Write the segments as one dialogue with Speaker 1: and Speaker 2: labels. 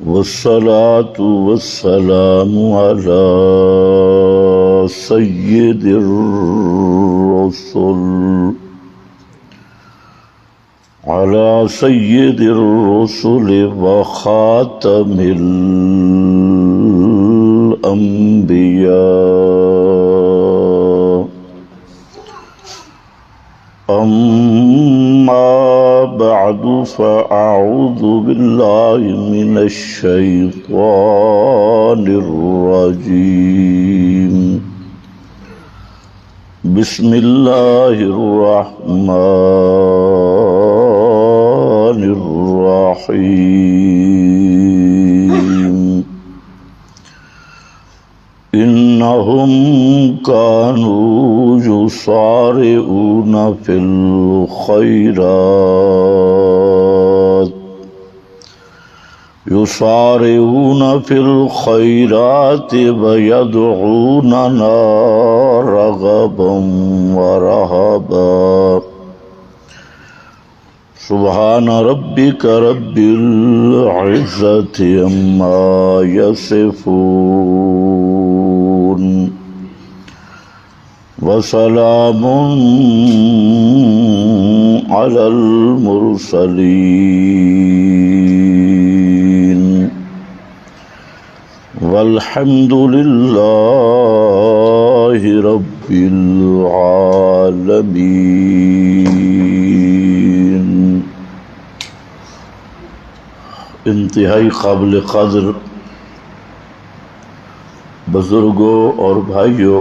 Speaker 1: والصلاة والسلام على سيد الرسل وخاتم الأنبياء. أما بعد فأعوذ بالله من الشيطان الرجيم. بسم الله الرحمن الرحيم. إنهم كانوا يسارعون في الخيرات ويدعوننا رغبا ورهبا. سبحان ربك رب العزة عما يصفون وسلام على المرسلين والحمد لله رب العالمين. انتہائی قابل قدر بزرگوں اور بھائیوں،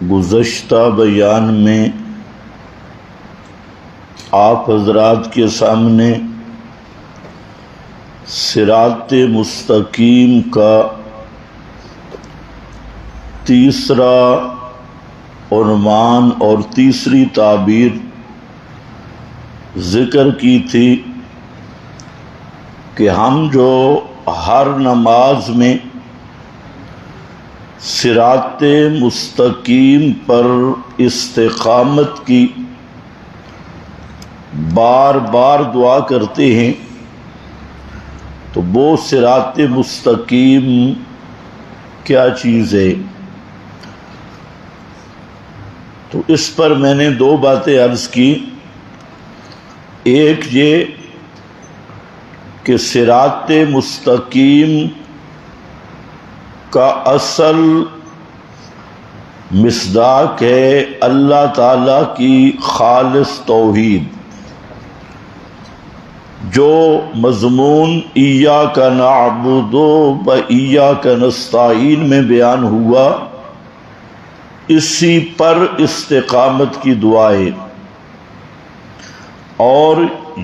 Speaker 1: گزشتہ بیان میں آپ حضرات کے سامنے صراط مستقیم کا تیسرا عنوان اور تیسری تعبیر ذکر کی تھی کہ ہم جو ہر نماز میں صراط مستقیم پر استقامت کی بار بار دعا کرتے ہیں تو وہ صراط مستقیم کیا چیز ہے؟ تو اس پر میں نے دو باتیں عرض کی. ایک یہ کہ صراط مستقیم کا اصل مصداق ہے اللہ تعالیٰ کی خالص توحید، جو مضمون ایاک نعبد و ایاک نستعین میں بیان ہوا، اسی پر استقامت کی دعا ہے. اور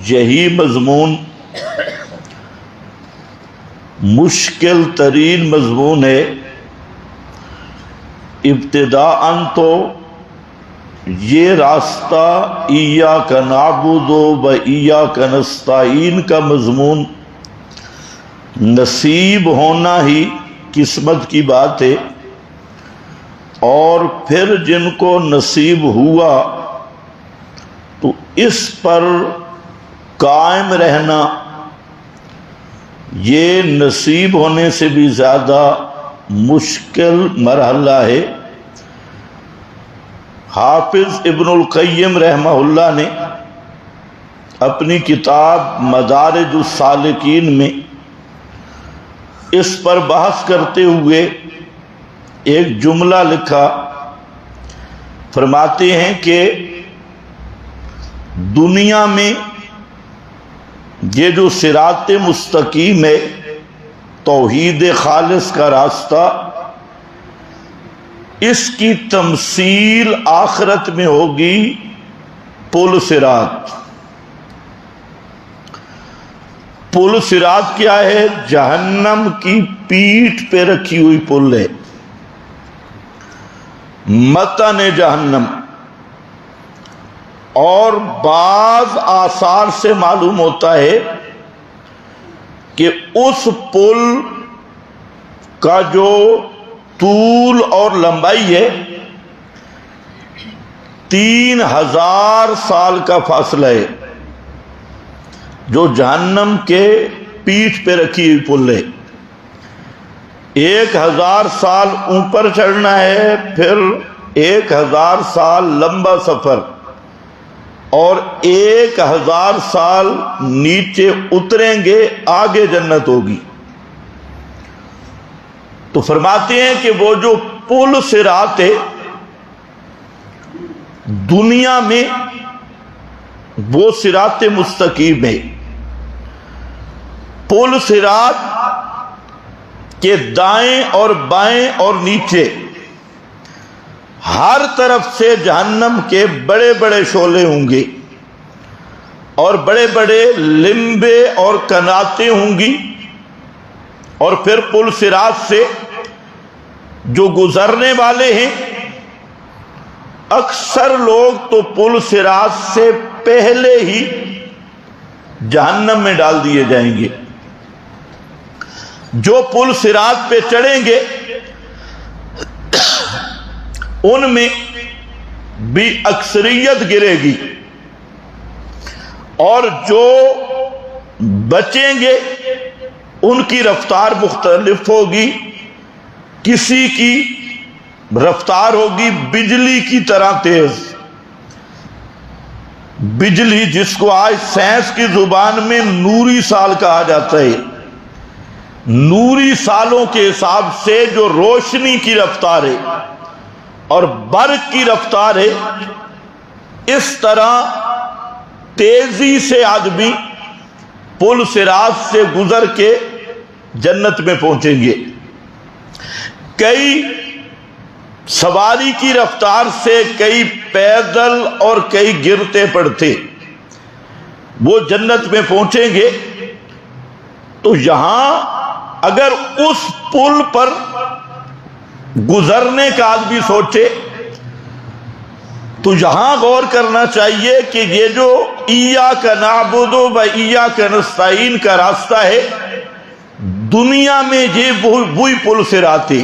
Speaker 1: یہی مضمون مشکل ترین مضمون ہے. ابتداءً تو یہ راستہ ایاک نعبد و ایاک نستعین کا مضمون نصیب ہونا ہی قسمت کی بات ہے، اور پھر جن کو نصیب ہوا تو اس پر قائم رہنا یہ نصیب ہونے سے بھی زیادہ مشکل مرحلہ ہے. حافظ ابن القیم رحمہ اللہ نے اپنی کتاب مدارج السالکین میں اس پر بحث کرتے ہوئے ایک جملہ لکھا. فرماتے ہیں کہ دنیا میں یہ جو صراط مستقیم ہے، توحید خالص کا راستہ، اس کی تمثیل آخرت میں ہوگی پل صراط. پل صراط کیا ہے؟ جہنم کی پیٹھ پہ رکھی ہوئی پل ہے، متن جہنم. اور بعض آثار سے معلوم ہوتا ہے کہ اس پل کا جو طول اور لمبائی ہے 3000 سال کا فاصلہ ہے. جو جہنم کے پیٹھ پہ رکھی ہوئی پل ہے، 1000 سال اوپر چڑھنا ہے، پھر 1000 سال لمبا سفر، اور 1000 سال نیچے اتریں گے، آگے جنت ہوگی۔ تو فرماتے ہیں کہ وہ جو پل صراط ہے دنیا میں، وہ صراط مستقیم ہے۔ پل صراط کے دائیں اور بائیں اور نیچے ہر طرف سے جہنم کے بڑے بڑے شعلے ہوں گے، اور بڑے بڑے لمبے اور کناتیں ہوں گی، اور پھر پل صراط سے جو گزرنے والے ہیں، اکثر لوگ تو پل صراط سے پہلے ہی جہنم میں ڈال دیے جائیں گے۔ جو پل صراط پہ چڑھیں گے ان میں بھی اکثریت گرے گی، اور جو بچیں گے ان کی رفتار مختلف ہوگی۔ کسی کی رفتار ہوگی بجلی کی طرح تیز، بجلی جس کو آج سائنس کی زبان میں نوری سال کہا جاتا ہے، نوری سالوں کے حساب سے جو روشنی کی رفتار ہے اور برق کی رفتار ہے، اس طرح تیزی سے آدمی پل صراط سے گزر کے جنت میں پہنچیں گے۔ کئی سواری کی رفتار سے، کئی پیدل اور کئی گرتے پڑتے وہ جنت میں پہنچیں گے۔ تو یہاں اگر اس پل پر گزرنے کا آدمی سوچے تو یہاں غور کرنا چاہیے کہ یہ جو ایاک نعبد و ایاک نستعین کا راستہ ہے، دنیا میں یہ وہی پل صراط ہے،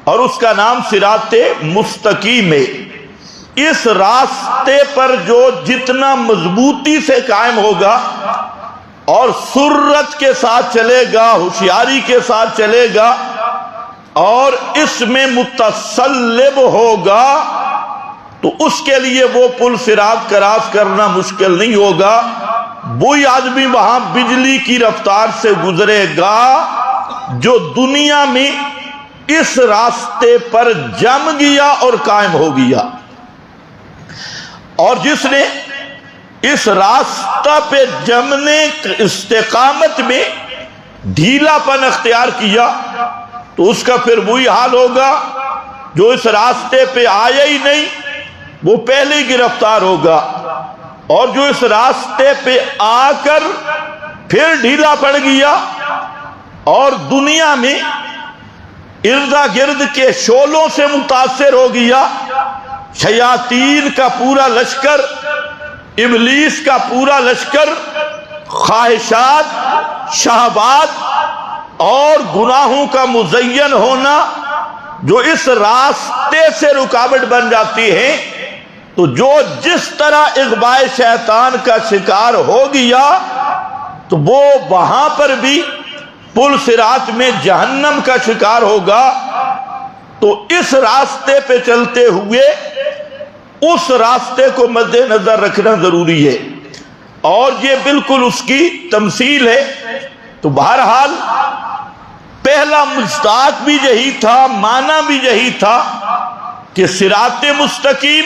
Speaker 1: اور اس کا نام صراط مستقیم ہے۔ اس راستے پر جو جتنا مضبوطی سے قائم ہوگا اور سرعت کے ساتھ چلے گا، ہوشیاری کے ساتھ چلے گا، اور اس میں متصلب ہوگا، تو اس کے لیے وہ پل صراط کراس کرنا مشکل نہیں ہوگا۔ وہی آدمی وہاں بجلی کی رفتار سے گزرے گا جو دنیا میں اس راستے پر جم گیا اور قائم ہو گیا، اور جس نے اس راستہ پہ جمنے استقامت میں ڈھیلا پن اختیار کیا تو اس کا پھر وہی حال ہوگا جو اس راستے پہ آیا ہی نہیں، وہ پہلے ہی گرفتار ہوگا، اور جو اس راستے پہ آ کر پھر ڈھیلا پڑ گیا اور دنیا میں ارد گرد کے شعلوں سے متاثر ہو گیا، شیاطین کا پورا لشکر، ابلیس کا پورا لشکر، خواہشات، شہوات اور گناہوں کا مزین ہونا جو اس راستے سے رکاوٹ بن جاتی ہے، تو جو جس طرح اغوائے شیطان کا شکار ہو گیا تو وہ وہاں پر بھی پل صراط میں جہنم کا شکار ہوگا۔ تو اس راستے پہ چلتے ہوئے اس راستے کو مد نظر رکھنا ضروری ہے، اور یہ بالکل اس کی تمثیل ہے۔ تو بہرحال پہلا مصداق بھی یہی تھا، معنی بھی یہی تھا کہ صراط مستقیم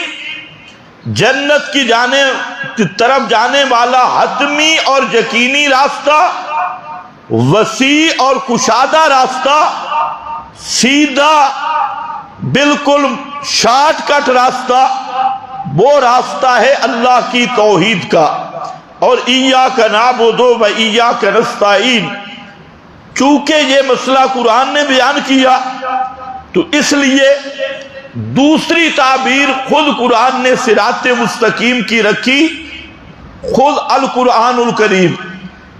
Speaker 1: جنت کی طرف جانے والا حتمی اور یقینی راستہ، وسیع اور کشادہ راستہ، سیدھا بالکل شارٹ کٹ راستہ، وہ راستہ ہے اللہ کی توحید کا۔ اور ایاک نعبد و ایاک نستعین، چونکہ یہ مسئلہ قرآن نے بیان کیا تو اس لیے دوسری تعبیر خود قرآن نے صراط مستقیم کی رکھی، خود القرآن الکریم،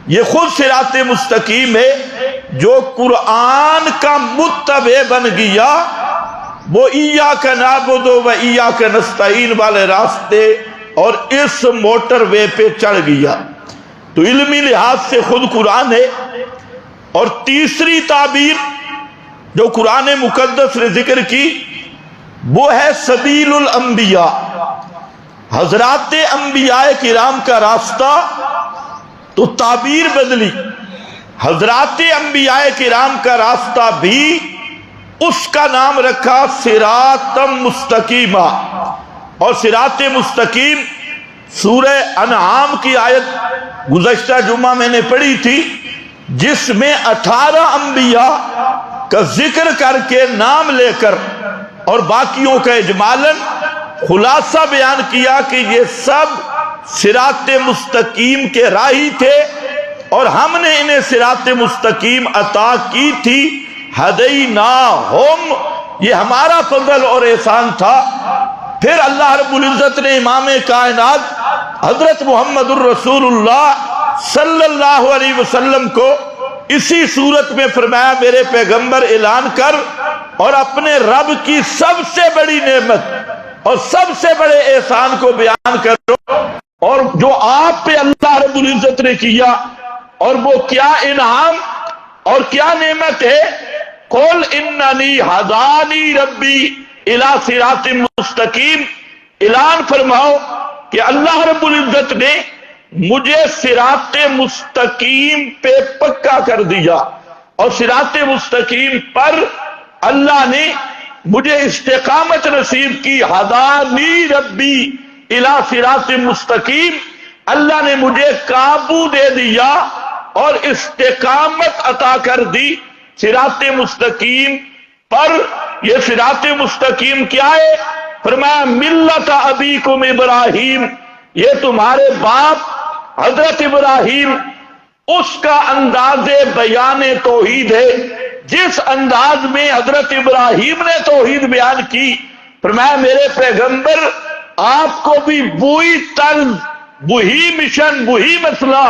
Speaker 1: یہ خود صراط مستقیم ہے جو قرآن کا متبع بن گیا، وہ ایاک نعبد و ایاک نستعین والے راستے اور اس موٹر وے پہ چڑھ گیا۔ تو علمی لحاظ سے خود قرآن ہے. اور تیسری تعبیر جو قرآن مقدس نے ذکر کی وہ ہے سبیل الانبیاء، حضرات انبیاء کرام کا راستہ. تو تعبیر بدلی، حضرات انبیاء کرام کا راستہ بھی اس کا نام رکھا صراط مستقیمہ. اور صراط مستقیم سورہ انعام کی آیت گزشتہ جمعہ میں نے پڑھی تھی، جس میں 18 انبیاء کا ذکر کر کے نام لے کر اور باقیوں کا اجمالاً خلاصہ بیان کیا کہ یہ سب صراط مستقیم کے راہی تھے اور ہم نے انہیں صراط مستقیم عطا کی تھی. ہدیناہم، یہ ہمارا فضل اور احسان تھا. پھر اللہ رب العزت نے امام کائنات حضرت محمد الرسول اللہ صلی اللہ علیہ وسلم کو اسی صورت میں فرمایا میرے پیغمبر اعلان کر اور اپنے رب کی سب سے بڑی نعمت اور سب سے بڑے احسان کو بیان کرو، اور جو آپ پہ اللہ رب العزت نے کیا اور وہ کیا انعام اور کیا نعمت ہے. قل اننی ہدانی ربی الی صراط مستقیم، اعلان فرماؤ کہ اللہ رب العزت نے مجھے صراط مستقیم پہ پکا کر دیا، اور صراط مستقیم پر اللہ نے مجھے استقامت نصیب کی. ہدانی ربی الی صراط مستقیم، اللہ نے مجھے قابو دے دیا اور استقامت عطا کر دی صراط مستقیم پر. یہ صراط مستقیم کیا ہے؟ فرمایا ملت ابیکم ابراہیم، یہ تمہارے باپ حضرت ابراہیم، اس کا انداز بیان توحید ہے جس انداز میں حضرت ابراہیم نے توحید بیان کی. فرمایا میرے پیغمبر آپ کو بھی وہی طرز، وہی مشن، وہی مسئلہ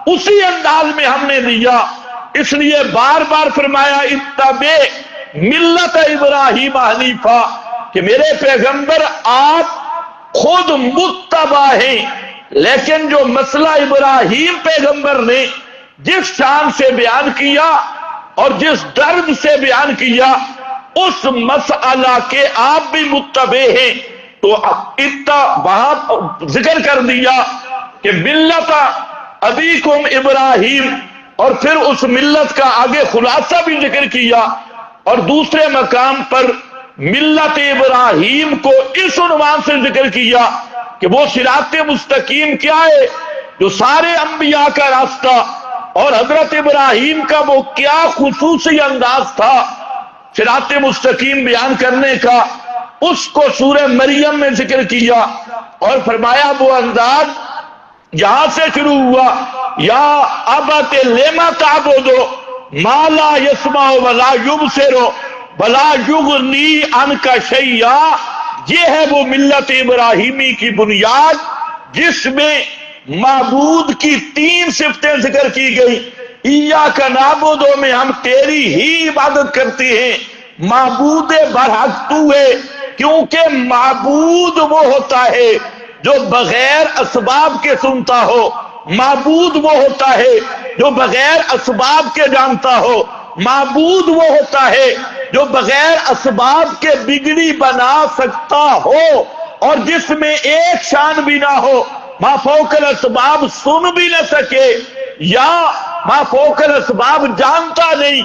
Speaker 1: اسی انداز میں ہم نے دیا. اس لیے بار بار فرمایا اتبع ملت ابراہیم حنیفہ، کہ میرے پیغمبر آپ خود متبع ہیں، لیکن جو مسئلہ ابراہیم پیغمبر نے جس شان سے بیان کیا اور جس درد سے بیان کیا اس مسئلہ کے آپ بھی متبع ہیں. تو وہاں ذکر کر دیا کہ ملت ابیکم ابراہیم، اور پھر اس ملت کا آگے خلاصہ بھی ذکر کیا، اور دوسرے مقام پر ملت ابراہیم کو اس عنوان سے ذکر کیا کہ وہ صراط مستقیم کیا ہے، جو سارے انبیاء کا راستہ، اور حضرت ابراہیم کا وہ کیا خصوصی انداز تھا صراط مستقیم بیان کرنے کا، اس کو سورہ مریم میں ذکر کیا. اور فرمایا وہ انداز یہاں سے شروع ہوا، یا ابت لما تعبدو ما لا یسمع ولا یبصر ولا یغنی عنک شیئا. یہ ہے وہ ملت ابراہیمی کی بنیاد جس میں معبود کی 3 صفتیں ذکر کی گئی. ایاک نعبد میں ہم تیری ہی عبادت کرتے ہیں، معبود برحق تو ہے، کیونکہ معبود وہ ہوتا ہے جو بغیر اسباب کے سنتا ہو، معبود وہ ہوتا ہے جو بغیر اسباب کے جانتا ہو، معبود وہ ہوتا ہے جو بغیر اسباب کے بگڑی بنا سکتا ہو، اور جس میں ایک شان بھی نہ ہو، ما فوق الاسباب سن بھی نہ سکے، یا ما فوق الاسباب جانتا نہیں،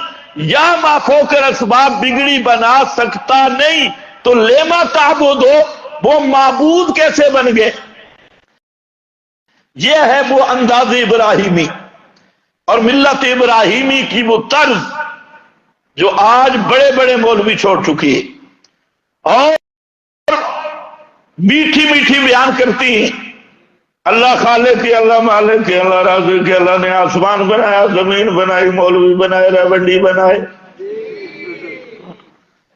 Speaker 1: یا ما فوق الاسباب بگڑی بنا سکتا نہیں. تو لیما تعبدو، وہ معبود کیسے بن گئے؟ یہ ہے وہ انداز ابراہیمی اور ملت ابراہیمی کی وہ طرز جو آج بڑے بڑے مولوی چھوڑ چکی ہے اور میٹھی میٹھی بیان کرتی ہیں. اللہ خالق ہے، اللہ مالک ہے، اللہ رازق ہے، اللہ نے آسمان بنایا، زمین بنائی، مولوی بنائے، ریونڈی بنائے،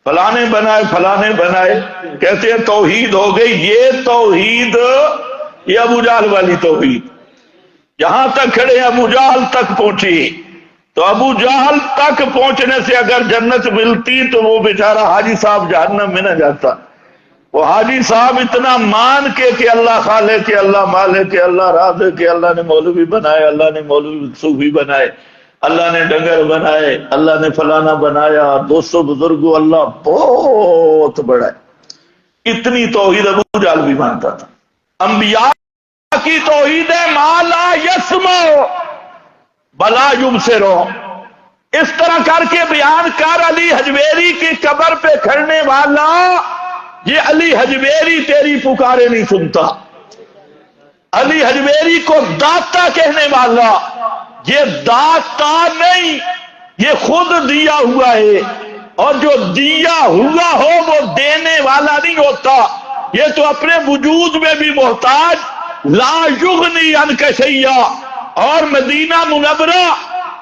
Speaker 1: فلانے بنائے، فلانے بنائے. کہتے ہیں توحید ہو گئی. یہ توحید، یہ ابو جہل والی توحید، جہاں تک کھڑے ابو جہل تک پہنچی. تو ابو جہل تک پہنچنے سے اگر جنت ملتی تو وہ بیچارہ حاجی صاحب جہنم میں نہ جاتا. وہ حاجی صاحب اتنا مان کے کہ اللہ خالق کے، اللہ مالک کے، اللہ رازق کے، اللہ نے مولوی بنائے، اللہ نے مولوی صوفی بنائے، اللہ نے ڈنگر بنائے، اللہ نے فلانا بنایا، 200 بزرگوں، اللہ بہت بڑا ہے، اتنی توحید ابو جہل بھی مانتا تھا۔ انبیاء کی توحید ہے ما لا یسمع بلا یبصر، اس طرح کر کے بیان کر علی حجویری کی قبر پہ کھڑنے والا، یہ علی حجویری تیری پکارے نہیں سنتا، علی حجویری کو داتا کہنے والا، یہ داتا نہیں، یہ خود دیا ہوا ہے، اور جو دیا ہوا ہو وہ دینے والا نہیں ہوتا، یہ تو اپنے وجود میں بھی محتاج، لا یغنی عنک شیئا۔ اور مدینہ منورہ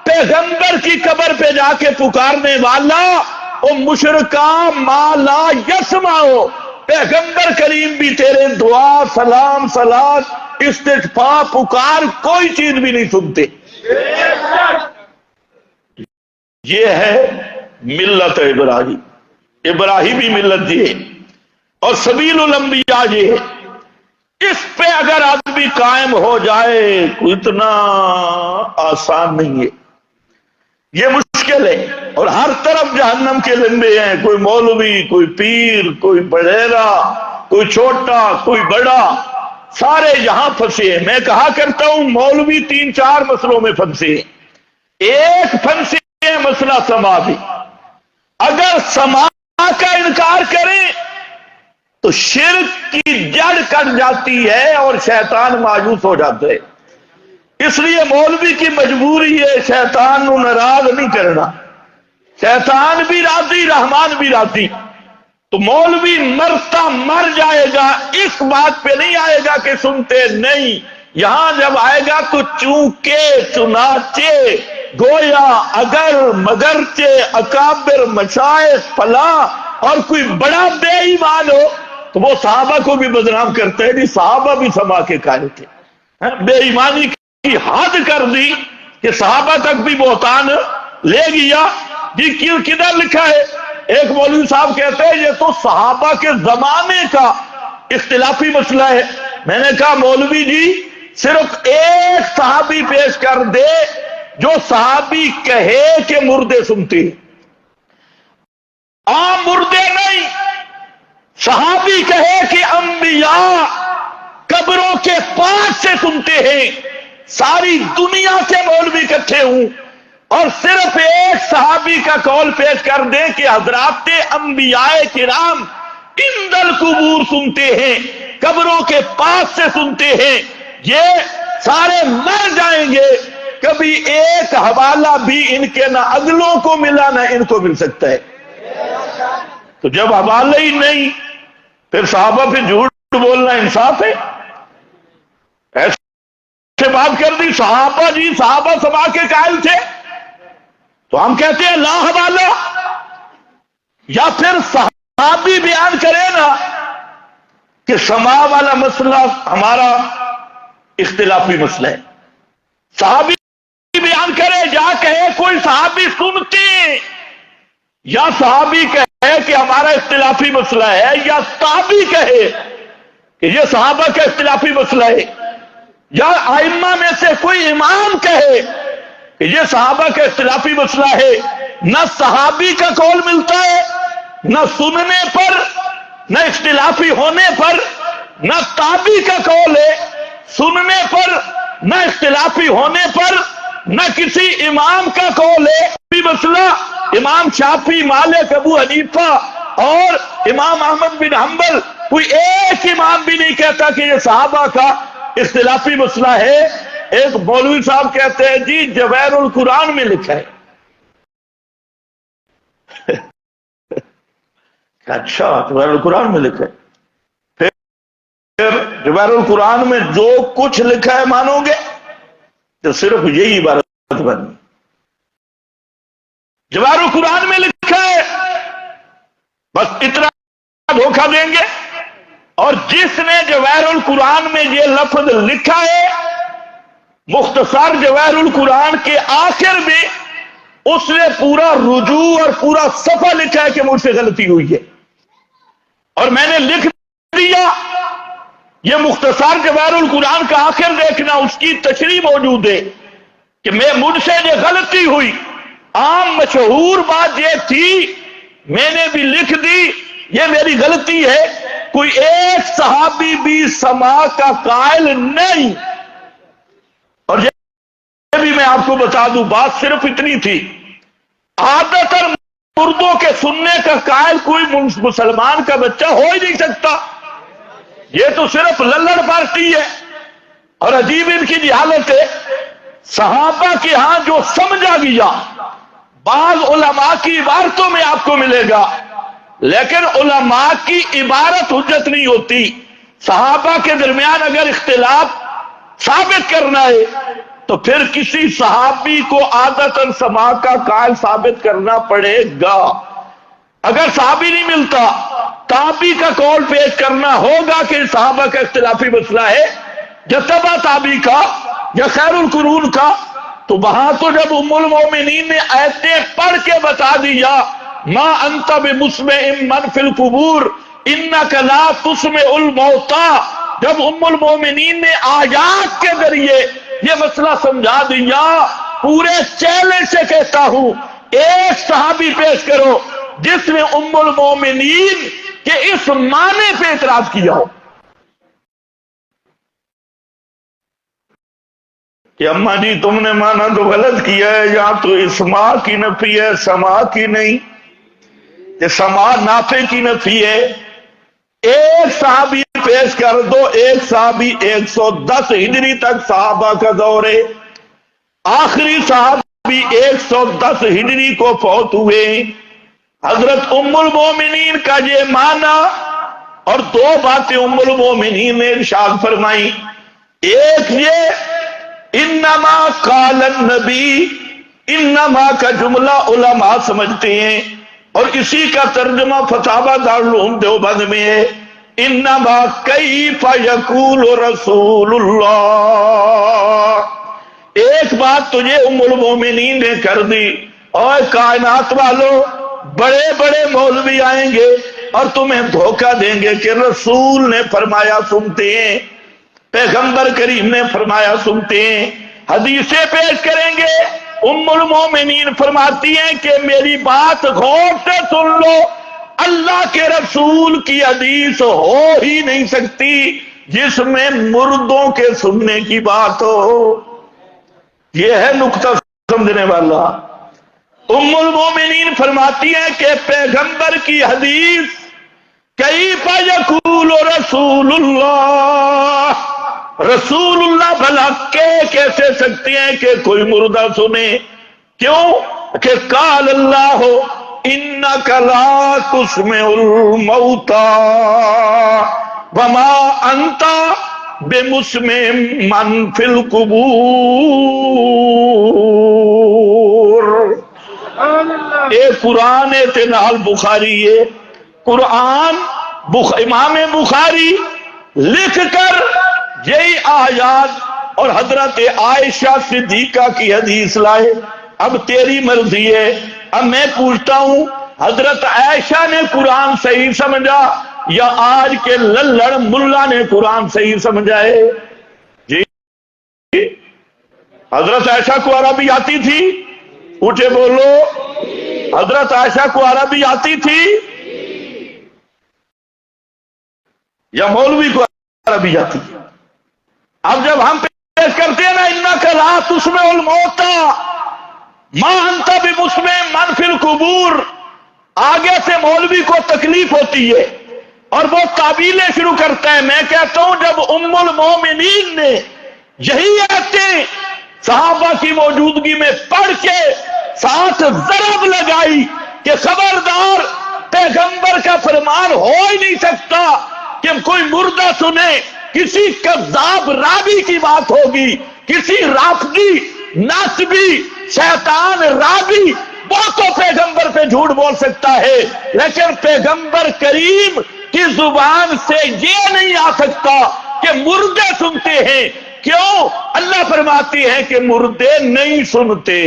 Speaker 1: پیغمبر کی قبر پہ جا کے پکارنے والا، او مشرکاں ما لا یسمع، پیغمبر کریم بھی تیرے دعا، سلام، صلات، استغفار، پکار کوئی چیز بھی نہیں سنتے۔ یہ ہے ملت ابراہیم، ابراہیمی ملت یہ ہے، اور سبیل الانبیاء یہ ہے۔ اس پہ اگر آدمی قائم ہو جائے کوئی اتنا آسان نہیں ہے، یہ مشکل ہے، اور ہر طرف جہنم کے لمبے ہیں، کوئی مولوی، کوئی پیر، کوئی بڑیرا، کوئی چھوٹا، کوئی بڑا، سارے یہاں پھنسے ہیں۔ میں کہا کرتا ہوں مولوی 3-4 مسئلوں میں پھنسے ہیں، ایک پھنسے ہیں مسئلہ سما بھی، اگر سما کا انکار کریں تو شرک کی جڑ کٹ جاتی ہے اور شیطان مایوس ہو جاتا ہے۔ اس لیے مولوی کی مجبوری ہے شیطان نو ناراض نہیں کرنا، شیطان بھی راضی، رحمان بھی راضی۔ تو مولوی مرتا مر جائے گا، اس بات پہ نہیں آئے گا کہ سنتے نہیں، یہاں جب آئے گا تو چونکہ، چنانچہ، گویا، اگر، مگرچہ، اکابر، مشائخ، فلاں، اور کوئی بڑا بے ایمان ہو تو وہ صحابہ کو بھی بدنام کرتے ہیں، صحابہ بھی سما کے قائل تھے، بے ایمانی کی حد کر دی کہ صحابہ تک بھی بہتان لے گیا۔ جی کدھر لکھا ہے؟ ایک مولوی صاحب کہتے ہیں یہ تو صحابہ کے زمانے کا اختلافی مسئلہ ہے۔ میں نے کہا مولوی جی صرف ایک صحابی پیش کر دے جو صحابی کہے کہ مردے سنتے ہیں، عام مردے نہیں، صحابی کہے کہ انبیاء قبروں کے پاس سے سنتے ہیں، ساری دنیا کے مولوی اکٹھے ہوں اور صرف ایک صحابی کا قول پیش کر دیں کہ حضرات انبیاء کرام عند القبور سنتے ہیں، قبروں کے پاس سے سنتے ہیں، یہ سارے مر جائیں گے، کبھی ایک حوالہ بھی ان کے نہ اگلوں کو ملا نہ ان کو مل سکتا ہے۔ تو جب حوالہ ہی نہیں پھر صحابہ پہ جھوٹ بولنا انصاف ہے؟ ایسے بات کر دی صحابہ جی، صحابہ سما کے قائل تھے، تو ہم کہتے ہیں لا حوالہ، یا پھر صحابی بیان کرے نا کہ سما والا مسئلہ ہمارا اختلافی مسئلہ ہے، صحابی بیان کرے، یا کہے کوئی صحابی سنتے، یا صحابی کہے کہ ہمارا اختلافی مسئلہ ہے، یا تابعی کہے کہ یہ صحابہ کا اختلافی مسئلہ ہے، یا ائمہ میں سے کوئی امام کہے کہ یہ صحابہ کا اختلافی مسئلہ ہے، نہ صحابی کا قول ملتا ہے، نہ سننے پر، نہ اختلافی ہونے پر، نہ تابعی کا قول ہے سننے پر، نہ اختلافی ہونے پر، نہ کسی امام کا قول ہے۔ بھی مسئلہ امام شافعی، مالک، ابو حنیفہ اور امام احمد بن حنبل، کوئی ایک امام بھی نہیں کہتا کہ یہ صحابہ کا اختلافی مسئلہ ہے۔ ایک مولوی صاحب کہتے ہیں جی جواہر القرآن میں لکھا ہے۔ اچھا جواہر القرآن میں لکھا ہے، پھر جواہر القرآن میں جو کچھ لکھا ہے مانو گے تو صرف یہی عبارت بنی، جواہر القرآن میں لکھا ہے، بس اتنا دھوکہ دیں گے۔ اور جس نے جواہر القرآن میں یہ لفظ لکھا ہے، مختصر جواہر القرآن کے آخر میں اس نے پورا رجوع اور پورا صفحہ لکھا ہے کہ مجھ سے غلطی ہوئی ہے، اور میں نے لکھ دیا. یہ مختصر جواہر القرآن کا آخر دیکھنا، اس کی تشریح موجود ہے کہ مجھ سے یہ غلطی ہوئی. عام مشہور بات یہ تھی، میں نے بھی لکھ دی، یہ میری غلطی ہے. کوئی ایک صحابی بھی سما کا قائل نہیں. اور یہ بھی میں آپ کو بتا دوں، بات صرف اتنی تھی، عادتاً مردوں کے سننے کا قائل کوئی مسلمان کا بچہ ہو ہی نہیں سکتا. یہ تو صرف للڑ پارٹی ہے. اور عجیب ان کی جہالت ہے. صحابہ کے ہاں جو سمجھا گیا بعض علماء کی عبارتوں میں آپ کو ملے گا، لیکن علماء کی عبارت حجت نہیں ہوتی. صحابہ کے درمیان اگر اختلاف ثابت کرنا ہے تو پھر کسی صحابی کو عادتاً سما کا قائل ثابت کرنا پڑے گا. اگر صحابی نہیں ملتا، تابعی کا قول پیش کرنا ہوگا کہ صحابہ کا اختلافی مسئلہ ہے، یا تبع تابعی کا یا خیر القرون کا. تو وہاں تو جب ام المومنین نے آیتیں پڑھ کے بتا دیا ما انت بمسمع من فی القبور انک لا تسمع الموتى، جب ام المومنین نے آیات کے ذریعے یہ مسئلہ سمجھا دیا، پورے چیلنج سے کہتا ہوں ایک صحابی پیش کرو جس نے ام المومنین کے اس معنی پہ اعتراض کیا ہو کہ اماں جی تم نے مانا تو غلط کیا ہے، یہاں تو اسماء کی نفی ہے سما کی نہیں، کہ سما نافع کی نفی ہے. ایک صحابی پیش کر دو. ایک صحابی 110 ہجری تک صحابہ کا دور ہے، آخری صحابی 110 ہجری کو فوت ہوئے. حضرت ام المومنین کا یہ معنی اور دو باتیں ام المومنین نے ارشاد فرمائی. ایک یہ انما قال النبی، انما کا جملہ علماء سمجھتے ہیں اور اسی کا ترجمہ فتاوی دارالعلوم دیوبند میں ہے، انما کیف یقول رسول اللہ. ایک بات تجھے ام المومنین نے کر دی، اور کائنات والوں بڑے بڑے مولوی آئیں گے اور تمہیں دھوکہ دیں گے کہ رسول نے فرمایا سنتے ہیں، پیغمبر کریم نے فرمایا سنتے ہیں، حدیثیں پیش کریں گے. ام المومنین فرماتی ہیں کہ میری بات غور سے سن لو، اللہ کے رسول کی حدیث ہو ہی نہیں سکتی جس میں مردوں کے سننے کی بات ہو. یہ ہے نقطہ سمجھنے والا. ام المومنین فرماتی ہیں کہ پیغمبر کی حدیث کیف یقول رسول اللہ، رسول اللہ بھلا کیسے سکتے ہیں کہ کوئی مردہ سنے؟ کیوں کہ قال اللہ انک لا تسمع الموتى وما انت بمسمع من فی القبور. ایک قرآن اعتنال بخاری ہے، قرآن امام بخاری لکھ کر یہی آیات اور حضرت عائشہ صدیقہ کی حدیث لائے. اب تیری مرضی ہے. اب میں پوچھتا ہوں حضرت عائشہ نے قرآن صحیح سمجھا یا آج کے للڑ ملا نے قرآن صحیح سمجھا ہے؟ جی حضرت عائشہ کو عربی آتی تھی؟ اٹھے بولو. حضرت عائشہ کو عربی آتی تھی یا مولوی کو عربی آتی ہے؟ اب جب ہم پیش کرتے ہیں نا انک لا تسمع الموتى ما انت بمسمع من فی القبور، آگے سے مولوی کو تکلیف ہوتی ہے اور وہ تعبیریں شروع کرتا ہے. میں کہتا ہوں جب ام المومنین نے یہی آیتیں صحابہ کی موجودگی میں پڑھ کے ساتھ ضرب لگائی کہ خبردار پیغمبر کا فرمان ہو ہی نہیں سکتا کہ کوئی مردہ سنے، کسی کذاب راوی کی بات ہوگی، کسی رافضی ناسبی شیطان راوی وہ تو پیغمبر پہ جھوٹ بول سکتا ہے، لیکن پیغمبر کریم کی زبان سے یہ نہیں آ سکتا کہ مردے سنتے ہیں. کیوں؟ اللہ فرماتی ہے کہ مردے نہیں سنتے.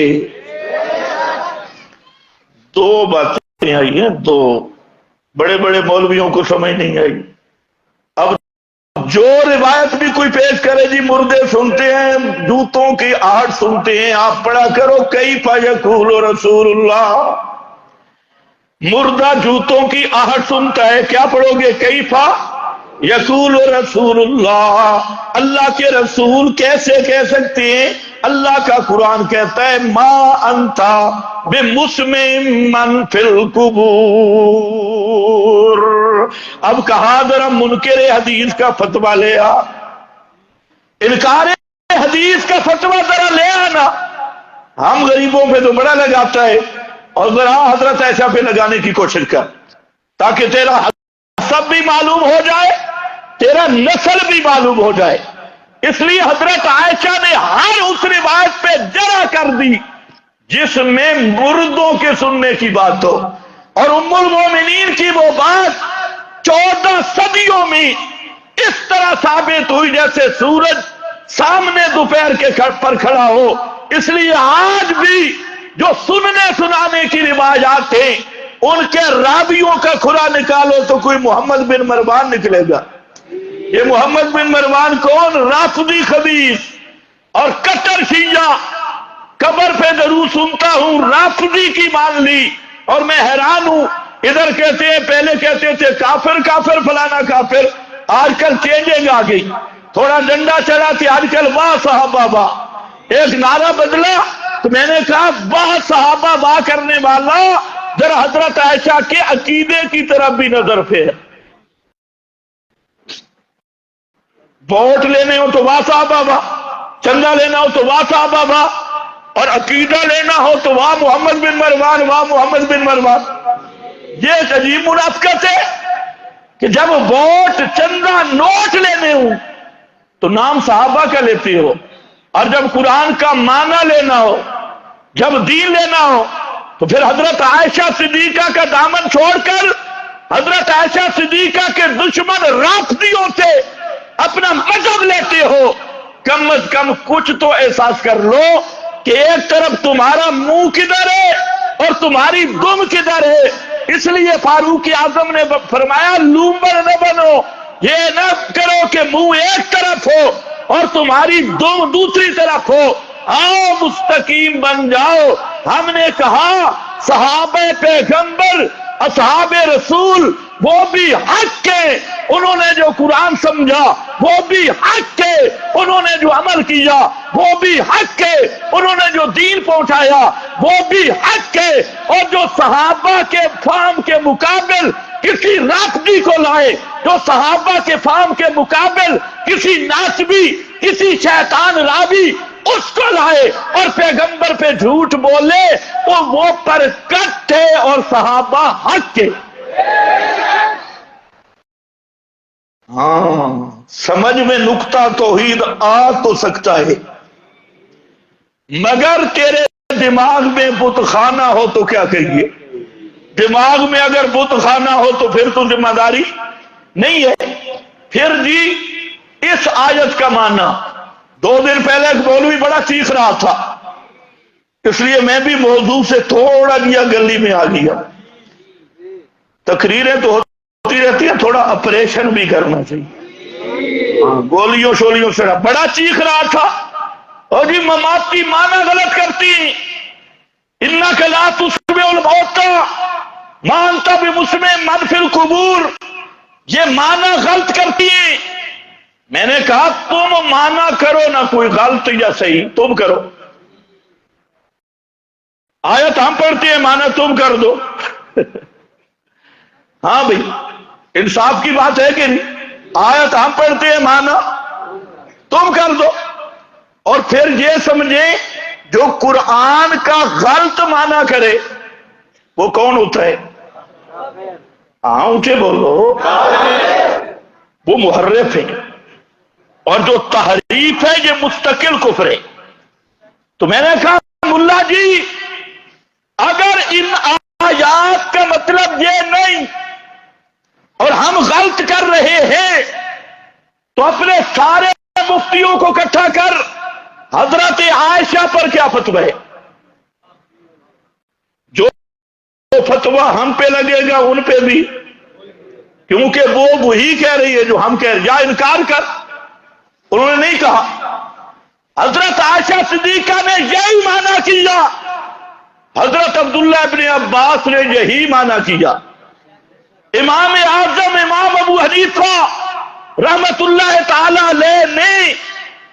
Speaker 1: دو باتیں آئی ہیں، دو بڑے بڑے مولویوں کو سمجھ نہیں آئی. جو روایت بھی کوئی پیش کرے جی مردے سنتے ہیں، جوتوں کی آہٹ سنتے ہیں، آپ پڑھا کرو کیف یقول رسول اللہ، مردہ جوتوں کی آہٹ سنتا ہے، کیا پڑھو گے؟ کیف یقول رسول اللہ، اللہ کے رسول کیسے کہہ سکتے ہیں؟ اللہ کا قرآن کہتا ہے ما انتا بمسمع من فی القبور۔ اب کہا ذرا منکر حدیث کا فتویٰ لے آ، انکار حدیث کا فتویٰ ذرا لے آنا۔ ہم غریبوں پہ تو بڑا لگاتا ہے، اور ذرا حضرت عائشہ پہ لگانے کی کوشش کر، تاکہ تیرا حسب بھی معلوم ہو جائے، تیرا نسل بھی معلوم ہو جائے۔ اس لیے حضرت عائشہ نے ہر اس روایت پہ جرح کر دی جس میں مردوں کے سننے کی بات ہو، اور ام المومنین کی وہ بات 14 صدیوں میں اس طرح ثابت ہوئی جیسے سورج سامنے دوپہر کے پر کھڑا ہو۔ اس لیے آج بھی جو سننے سنانے کی روایات ہیں ان کے راویوں کا کھرا نکالو تو کوئی محمد بن مروان نکلے گا۔ یہ محمد بن مروان کون؟ رافضی خبیث اور کٹر شیعہ، قبر پہ درود سنتا ہوں، رافضی کی مان لی، اور میں حیران ہوں، ادھر کہتے ہیں، پہلے کہتے تھے کافر کافر فلانا کافر، آج کل چینجنگ آ گئی، تھوڑا ڈنڈا چڑھاتے آج کل واہ صحابہ واہ، ایک نعرہ بدلا تو میں نے کہا واہ صحابہ واہ کرنے والا ذرا حضرت عائشہ کے عقیدے کی طرف بھی نظر پھیر۔ ووٹ لینے ہو تو واہ صحابہ واہ، چندہ لینا ہو تو واہ صحابہ واہ، اور عقیدہ لینا ہو تو واہ محمد بن مروان، واہ محمد بن مروان۔ یہ ایک عجیب منافقت ہے کہ جب ووٹ چندہ نوٹ لینے ہوں تو نام صحابہ کا لیتے ہو، اور جب قرآن کا معنی لینا ہو، جب دین لینا ہو تو پھر حضرت عائشہ صدیقہ کا دامن چھوڑ کر حضرت عائشہ صدیقہ کے دشمن رافضیوں سے اپنا مذہب لیتے ہو۔ کم از کم کچھ تو احساس کر لو کہ ایک طرف تمہارا منہ کدھر ہے اور تمہاری دم کدھر ہے۔ اس لیے فاروق اعظم نے فرمایا لومبر نہ بنو، یہ نہ کرو کہ منہ ایک طرف ہو اور تمہاری دم دوسری طرف ہو، آؤ مستقیم بن جاؤ۔ ہم نے کہا صحابہ پیغمبر اصحاب رسول وہ بھی حق کے، انہوں نے جو قرآن سمجھا وہ بھی حق کے، انہوں نے جو عمل کیا وہ بھی حق کے، انہوں نے جو دین پہنچایا وہ بھی حق کے، اور جو صحابہ کے فہم کے مقابل کسی رافضی کو لائے، جو صحابہ کے فہم کے مقابل کسی ناسبی، کسی شیطان راوی اس کو لائے اور پیغمبر پہ جھوٹ بولے تو وہ پر کٹ تھے اور صحابہ حق کے۔ ہاں سمجھ میں نقطہ توحید آ تو سکتا ہے، مگر تیرے دماغ میں بت خانہ ہو تو کیا کہیے؟ دماغ میں اگر بت خانہ ہو تو پھر تو ذمہ داری نہیں ہے۔ پھر جی اس آیت کا معنی 2 دن پہلے ایک مولوی بڑا چیخ رہا تھا، اس لیے میں بھی موضوع سے تھوڑا گیا گلی میں آ گیا۔ تقریریں تو ہوتی رہتی ہیں، تھوڑا آپریشن بھی کرنا چاہیے، گولیوں شولیوں سے بڑا چیخ رہا تھا، اور جی مماتی معنی غلط کرتی، انک لا تسمع الموتى ما انت بمسمع من فی القبور، یہ معنی غلط کرتی ہیں۔ میں نے کہا تم معنی کرو نہ، کوئی غلط یا صحیح تم کرو، آیت ہم پڑھتے ہیں معنی تم کر دو۔ ہاں بھئی انصاف کی بات ہے کہ نہیں؟ آیت ہم پڑھتے ہیں معنی تم کر دو، اور پھر یہ سمجھیں جو قرآن کا غلط معنی کرے وہ کون ہوتا ہے؟ ہاں اونچے بولو، وہ محرف ہے، اور جو تحریف ہے یہ مستقل کفر ہے۔ تو میں نے کہا ملا جی اگر ان آیات کا مطلب یہ نہیں اور ہم غلط کر رہے ہیں تو اپنے سارے مفتیوں کو اکٹھا کر حضرت عائشہ پر کیا فتویٰ ہے؟ جو فتویٰ ہم پہ لگے گا ان پہ بھی کیونکہ وہ وہی کہہ رہی ہے جو ہم کہہ رہے ہیں، یا انکار کر۔ انہوں نے نہیں کہا۔ حضرت عائشہ صدیقہ نے یہی معنی کیا، حضرت عبداللہ ابن عباس نے یہی معنی کیا، امام اعظم امام ابو حنیفہ رحمت اللہ تعالی علیہ نے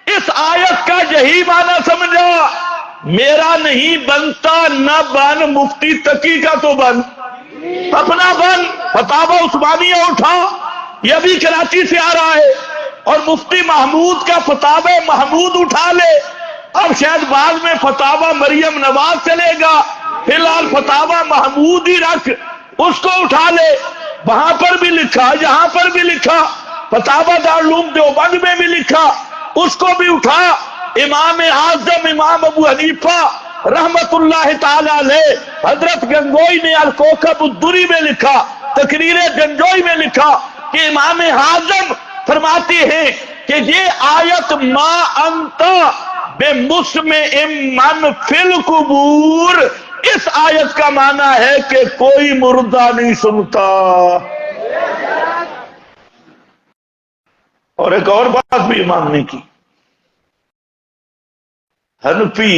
Speaker 1: اس آیت کا یہی معنی سمجھا، میرا نہیں بنتا نہ بن، مفتی تقی کا تو بن، اپنا بن، فتاوی عثمانیہ اٹھا، یہ ابھی کراچی سے آ رہا ہے، اور مفتی محمود کا فتاوی محمود اٹھا لے، اب شاید بعد میں فتاوی مریم نواز چلے گا، فی الحال فتاوی محمود ہی رکھ، اس کو اٹھا لے، وہاں پر بھی لکھا، یہاں پر بھی لکھا، فتاوی دارالعلوم دیوبند میں بھی لکھا، اس کو بھی اٹھا۔ امام اعظم امام ابو حنیفہ رحمت اللہ تعالی علیہ، حضرت گنگوئی نے الکوکب الدری میں لکھا، تقریر گنگوئی میں لکھا کہ امام اعظم فرماتے ہیں کہ یہ آیت ما انت بمسمع من فی القبور، اس آیت کا معنی ہے کہ کوئی مردہ نہیں سنتا۔ اور ایک اور بات بھی امام نے کی، حنفی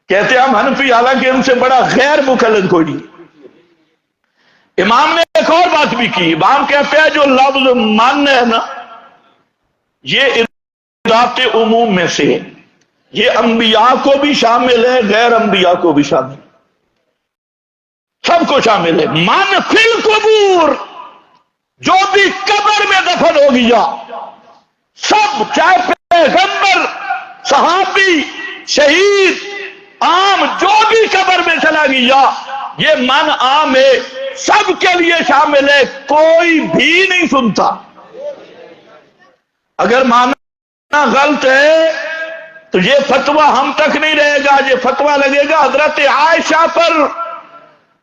Speaker 1: کہتے ہیں ہم حنفی، حالانکہ ان سے بڑا غیر مقلد کوئی نہیں۔ امام نے ایک اور بات بھی کی، امام کہتے ہیں جو لفظ من ہے نا، یہ ذات عموم میں سے ہے، یہ انبیاء کو بھی شامل ہے، غیر انبیاء کو بھی شامل ہے، سب کو شامل ہے۔ من فی القبور، جو بھی قبر میں دفن ہو گیا، سب، چاہے پیغمبر، صحابی، شہید، عام، جو بھی قبر میں چلا گیا، یہ من عام ہے، سب کے لیے شامل ہے، کوئی بھی نہیں سنتا۔ اگر ماننا غلط ہے تو یہ فتویٰ ہم تک نہیں رہے گا، یہ فتویٰ لگے گا حضرت عائشہ پر،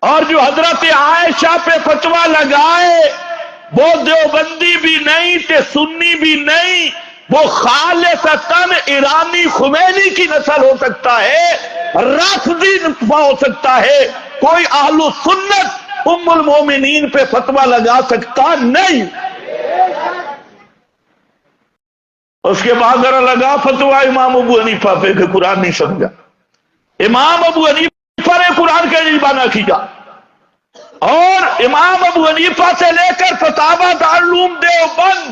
Speaker 1: اور جو حضرت عائشہ پہ فتویٰ لگائے وہ دیوبندی بھی نہیں تے سنی بھی نہیں، وہ خالصتاً ایرانی خمینی کی نسل ہو سکتا ہے، رافضی نطفہ ہو سکتا ہے، کوئی اہل سنت ام المومنین پہ فتویٰ لگا سکتا نہیں۔ اس کے بعد ذرا لگا فتویٰ امام ابو حنیفہ پہ کہ قرآن نہیں سمجھا، امام ابو حنیفہ نے قرآن کا معنی کیا، اور امام ابو حنیفہ سے لے کر فتاوی دارالعلوم دیوبند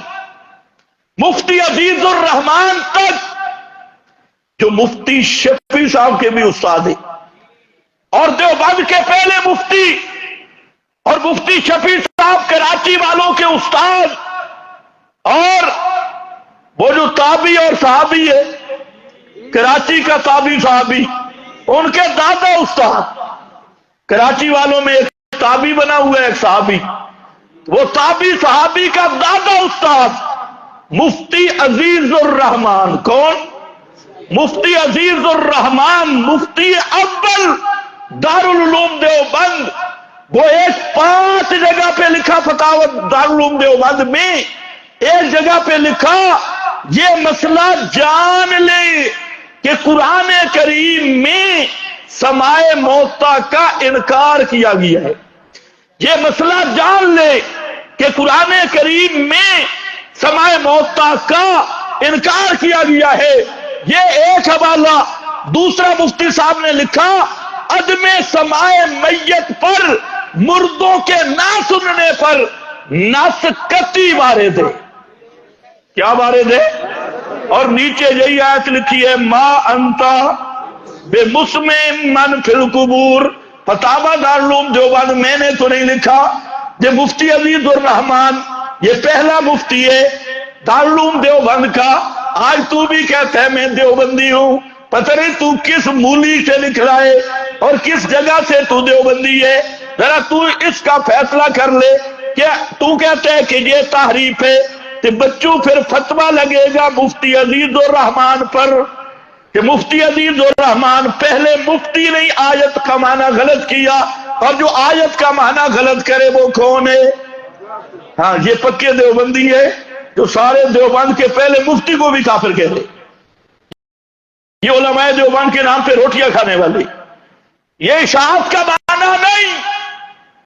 Speaker 1: مفتی عزیز الرحمان تک، جو مفتی شفیع صاحب کے بھی استاد ہیں، اور دیوبند کے پہلے مفتی اور مفتی شفیع صاحب کراچی والوں کے استاد، اور وہ جو تابعی اور صحابی ہے، کراچی کا تابعی صحابی، ان کے دادا استاد، کراچی والوں میں ایک تابعی بنا ہوا ہے، ایک صحابی، وہ تابعی صحابی کا دادا استاد مفتی عزیز الرحمان، کون؟ مفتی عزیز الرحمان، مفتی اول دارالعلوم دیوبند، وہ ایک 5 جگہ پہ لکھا فتاوی دارالعلوم دیوبند میں، ایک جگہ پہ لکھا یہ مسئلہ جان لے کہ قرآن کریم میں سماع موتا کا انکار کیا گیا ہے، یہ مسئلہ جان لے کہ قرآن کریم میں سماع موتا کا انکار کیا گیا ہے۔ یہ ایک حوالہ۔ دوسرا مفتی صاحب نے لکھا عدم سماع میت پر، مردوں کے نہ سننے پر نص قطعی وارد ہے۔ کیا وارد ہے؟ اور نیچے یہی آیت لکھی ہے ما انتا بے مسمع من فی القبور، فتاوی دارالعلوم دیوبند میں نے تو نہیں لکھا، یہ مفتی عزیز الرحمان، یہ پہلا مفتی ہے دارالعلوم دیوبند کا۔ آج تو بھی کہتا ہے میں دیوبندی ہوں، پتہ نہیں تو کس مولی سے لکھ رہا ہے اور کس جگہ سے تو دیوبندی ہے، ذرا تو اس کا فیصلہ کر لے کہ تو کہتا ہے کہ یہ تحریف ہے، تو بچوں پھر فتویٰ لگے گا مفتی عزیز الرحمان پر کہ مفتی عزیز الرحمان پہلے مفتی نہیں، آیت کا معنی غلط کیا، اور جو آیت کا معنی غلط کرے وہ کون ہے؟ ہاں، یہ پکے دیوبندی ہے جو سارے دیوبند کے پہلے مفتی کو بھی کافر کہہ دے، یہ علماء دیوبند کے نام پہ روٹیاں کھانے والے، یہ اشاعت کا معنی نہیں۔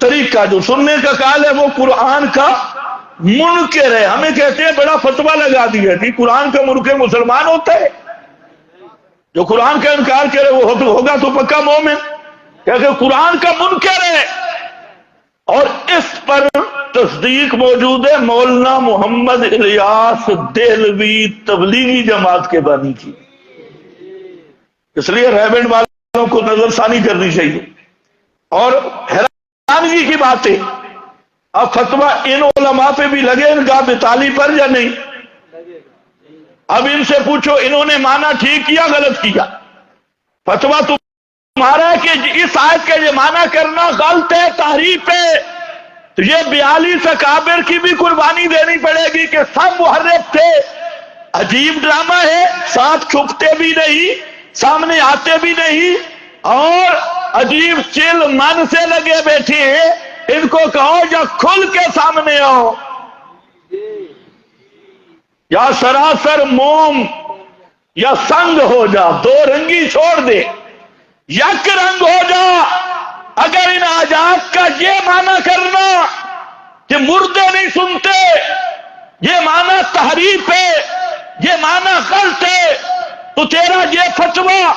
Speaker 1: طریقہ جو سننے کا قائل ہے وہ قرآن کا منکر ہے. ہمیں کہتے ہیں بڑا فتویٰ لگا دیا جی قرآن کا منکر مسلمان ہوتا ہے. جو قرآن کا انکار کرے وہ ہوگا تو پکا مومن. کہ قرآن کا منکر ہے. اور اس پر تصدیق موجود ہے مولانا محمد الیاس دہلوی تبلیغی جماعت کے بانی کی. اس لیے ریبنڈ والوں کو نظر ثانی کرنی چاہیے. اور حیرانگی کی بات ہے اب فتویٰ ان علماء پہ بھی لگے انکار بتالی پر یا نہیں. اب ان سے پوچھو انہوں نے مانا ٹھیک کیا غلط کیا. فتویٰ تمہارا ہے کہ اس آیت کا یہ مانا کرنا غلط ہے تحریف ہے. تو یہ 42 اکابر کی بھی قربانی دینی پڑے گی کہ سب محرف تھے. عجیب ڈرامہ ہے. ساتھ چھپتے بھی نہیں سامنے آتے بھی نہیں اور عجیب چل من سے لگے بیٹھے ہیں. ان کو کہو یا کھل کے سامنے آؤ یا سراسر موم یا سنگ ہو جا. دو رنگی چھوڑ دے یک رنگ ہو جا. اگر ان آیات کا یہ معنی کرنا کہ مردے نہیں سنتے یہ معنی تحریف ہے یہ معنی غلط ہے تو تیرا یہ فتویٰ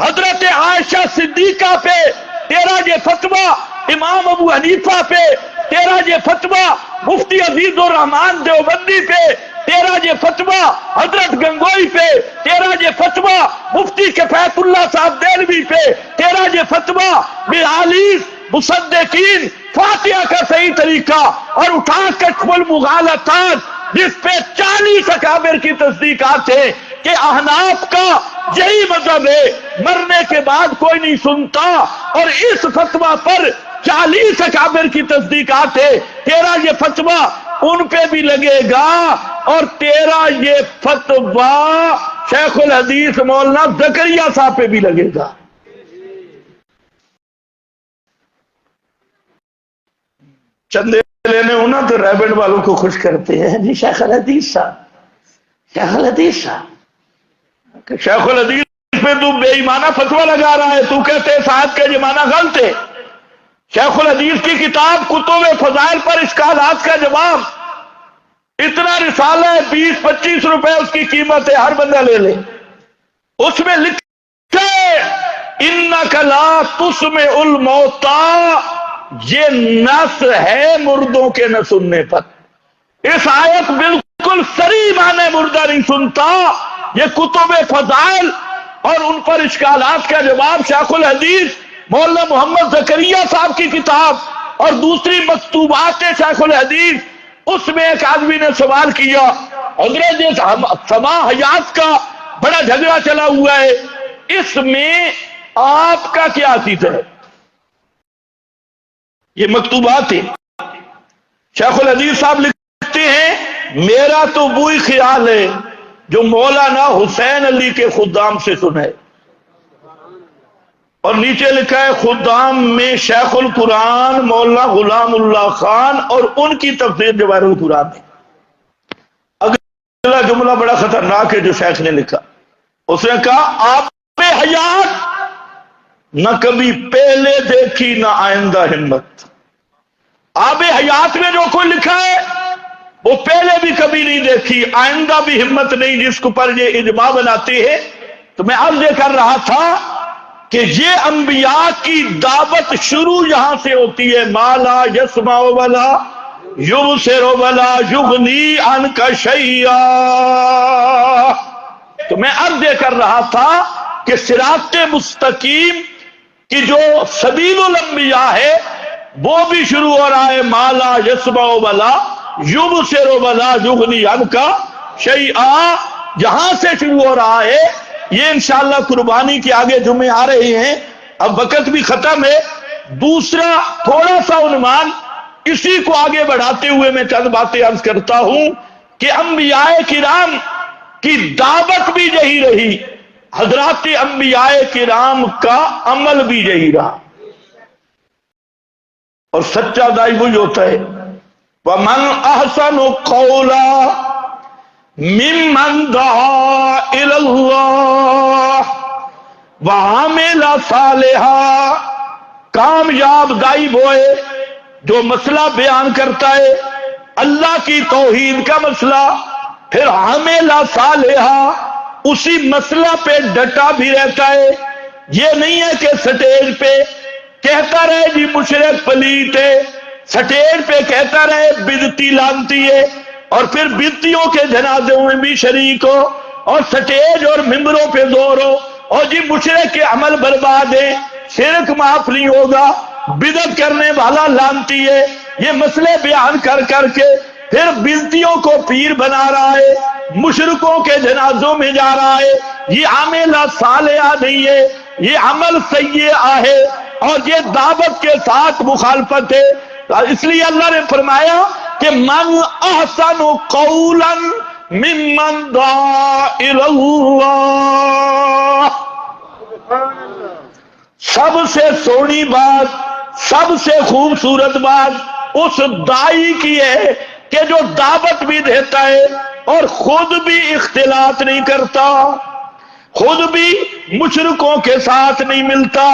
Speaker 1: حضرت عائشہ صدیقہ پہ تیرا یہ فتویٰ امام ابو حنیفہ پہ تیرا یہ فتویٰ مفتی عزیز الرحمان دیوبندی پہ تیرا یہ فتویٰ حضرت گنگوئی پہ تیرا یہ فتویٰ مفتی کفایت اللہ صاحب دہلوی پہ تیرا یہ فتویٰ 42 مصدقین فاتحہ کا صحیح طریقہ اور اٹھا کشف المغالطات جس پہ 40 اکابر کی تصدیقات ہیں کہ احناف کا یہی مذہب ہے مرنے کے بعد کوئی نہیں سنتا اور اس فتویٰ پر 40 اکابر کی تصدیقات ہے. تیرا یہ فتویٰ ان پہ بھی لگے گا اور تیرا یہ فتویٰ شیخ الحدیث مولانا زکریا صاحب پہ بھی لگے گا. چندے لینے ہونا تو ریبنڈ والوں کو خوش کرتے ہیں جی شیخ الحدیث صاحب شیخ الحدیث صاحب. شیخ الحدیث پہ تو بے ایمانہ فتویٰ لگا رہا ہے. تو کہتے ہیں صاحب کا یہ معنی غلط ہے. شیخ الحدیث کی کتاب کتب فضائل پر اشکالات کا جواب اتنا رسالہ ہے 20-25 روپے اس کی قیمت ہے. ہر بندہ لے لے. اس میں لکھا ہے اِنَّكَ لَا تُسْمِعُ الْمَوْتَى یہ نص ہے مردوں کے نہ سننے پر. اس آیت بالکل صریح معنی مردہ نہیں سنتا. یہ کتب فضائل اور ان پر اشکالات کا جواب شیخ الحدیث مولانا محمد زکریا صاحب کی کتاب اور دوسری مکتوبات شیخ الحدیث. اس میں ایک آدمی نے سوال کیا حضرت سما حیات کا بڑا جھگڑا چلا ہوا ہے اس میں آپ کا کیا عقیدہ ہے. یہ مکتوبات ہیں. شیخ الحدیث صاحب لکھتے ہیں میرا تو وہی خیال ہے جو مولانا حسین علی کے خدام سے سنے. اور نیچے لکھا ہے خدام میں شیخ القرآن مولانا غلام اللہ خان اور ان کی تفسیر جواہر القرآن ہے. اگلا جملہ بڑا خطرناک ہے جو شیخ نے لکھا. اس نے کہا آپ حیات نہ کبھی پہلے دیکھی نہ آئندہ ہمت. آب حیات میں جو کوئی لکھا ہے وہ پہلے بھی کبھی نہیں دیکھی آئندہ بھی ہمت نہیں جس کو پر یہ اجماع بناتے ہیں. تو میں عرض یہ کر رہا تھا کہ یہ انبیاء کی دعوت شروع یہاں سے ہوتی ہے مالا یسمع ولا یبصر ولا یغنی عنک شیئا. تو میں عرض یہ کر رہا تھا کہ صراط مستقیم کی جو سبیل الانبیاء ہے وہ بھی شروع ہو رہا ہے مالا یسمع ولا یبصر ولا یغنی عنک شیئا. جہاں سے شروع ہو رہا ہے یہ انشاءاللہ قربانی کے آگے جمعے آ رہے ہیں. اب وقت بھی ختم ہے. دوسرا تھوڑا سا عنوان اسی کو آگے بڑھاتے ہوئے میں چند باتیں عرض کرتا ہوں کہ انبیاء کرام کی دعوت بھی یہی رہی حضرات انبیاء کرام کا عمل بھی یہی رہا اور سچا داعی وہی ہوتا ہے. وَمَنْ أَحْسَنُ قَوْلًا ممن دعا الى اللہ وعمل صالحا. کامیاب دائی ہوئے جو مسئلہ بیان کرتا ہے اللہ کی توحید کا مسئلہ، پھر عاملہ صالحہ اسی مسئلہ پہ ڈٹا بھی رہتا ہے. یہ نہیں ہے کہ سٹیج پہ کہتا رہے جی مشرک پلیت ہے، سٹیج پہ کہتا رہے بدعتی لانتی ہے، اور پھر بدعتیوں کے جنازوں میں بھی شریک ہو، اور سٹیج اور ممبروں پہ زور ہو، اور جی مشرک کے عمل برباد ہے، شرک معاف نہیں ہوگا، بدعت کرنے والا لانتی ہے. یہ مسئلے بیان کر کر کے پھر بدعتیوں کو پیر بنا رہا ہے، مشرکوں کے جنازوں میں جا رہا ہے. یہ عاملہ صالحہ نہیں ہے، یہ عمل سیئہ ہے، اور یہ دعوت کے ساتھ مخالفت ہے. اس لیے اللہ نے فرمایا کہ من احسن قولا ممن دعا الی اللہ، سب سے سونی بات، سب سے خوبصورت بات اس دائی کی ہے کہ جو دعوت بھی دیتا ہے اور خود بھی اختلاط نہیں کرتا، خود بھی مشرکوں کے ساتھ نہیں ملتا،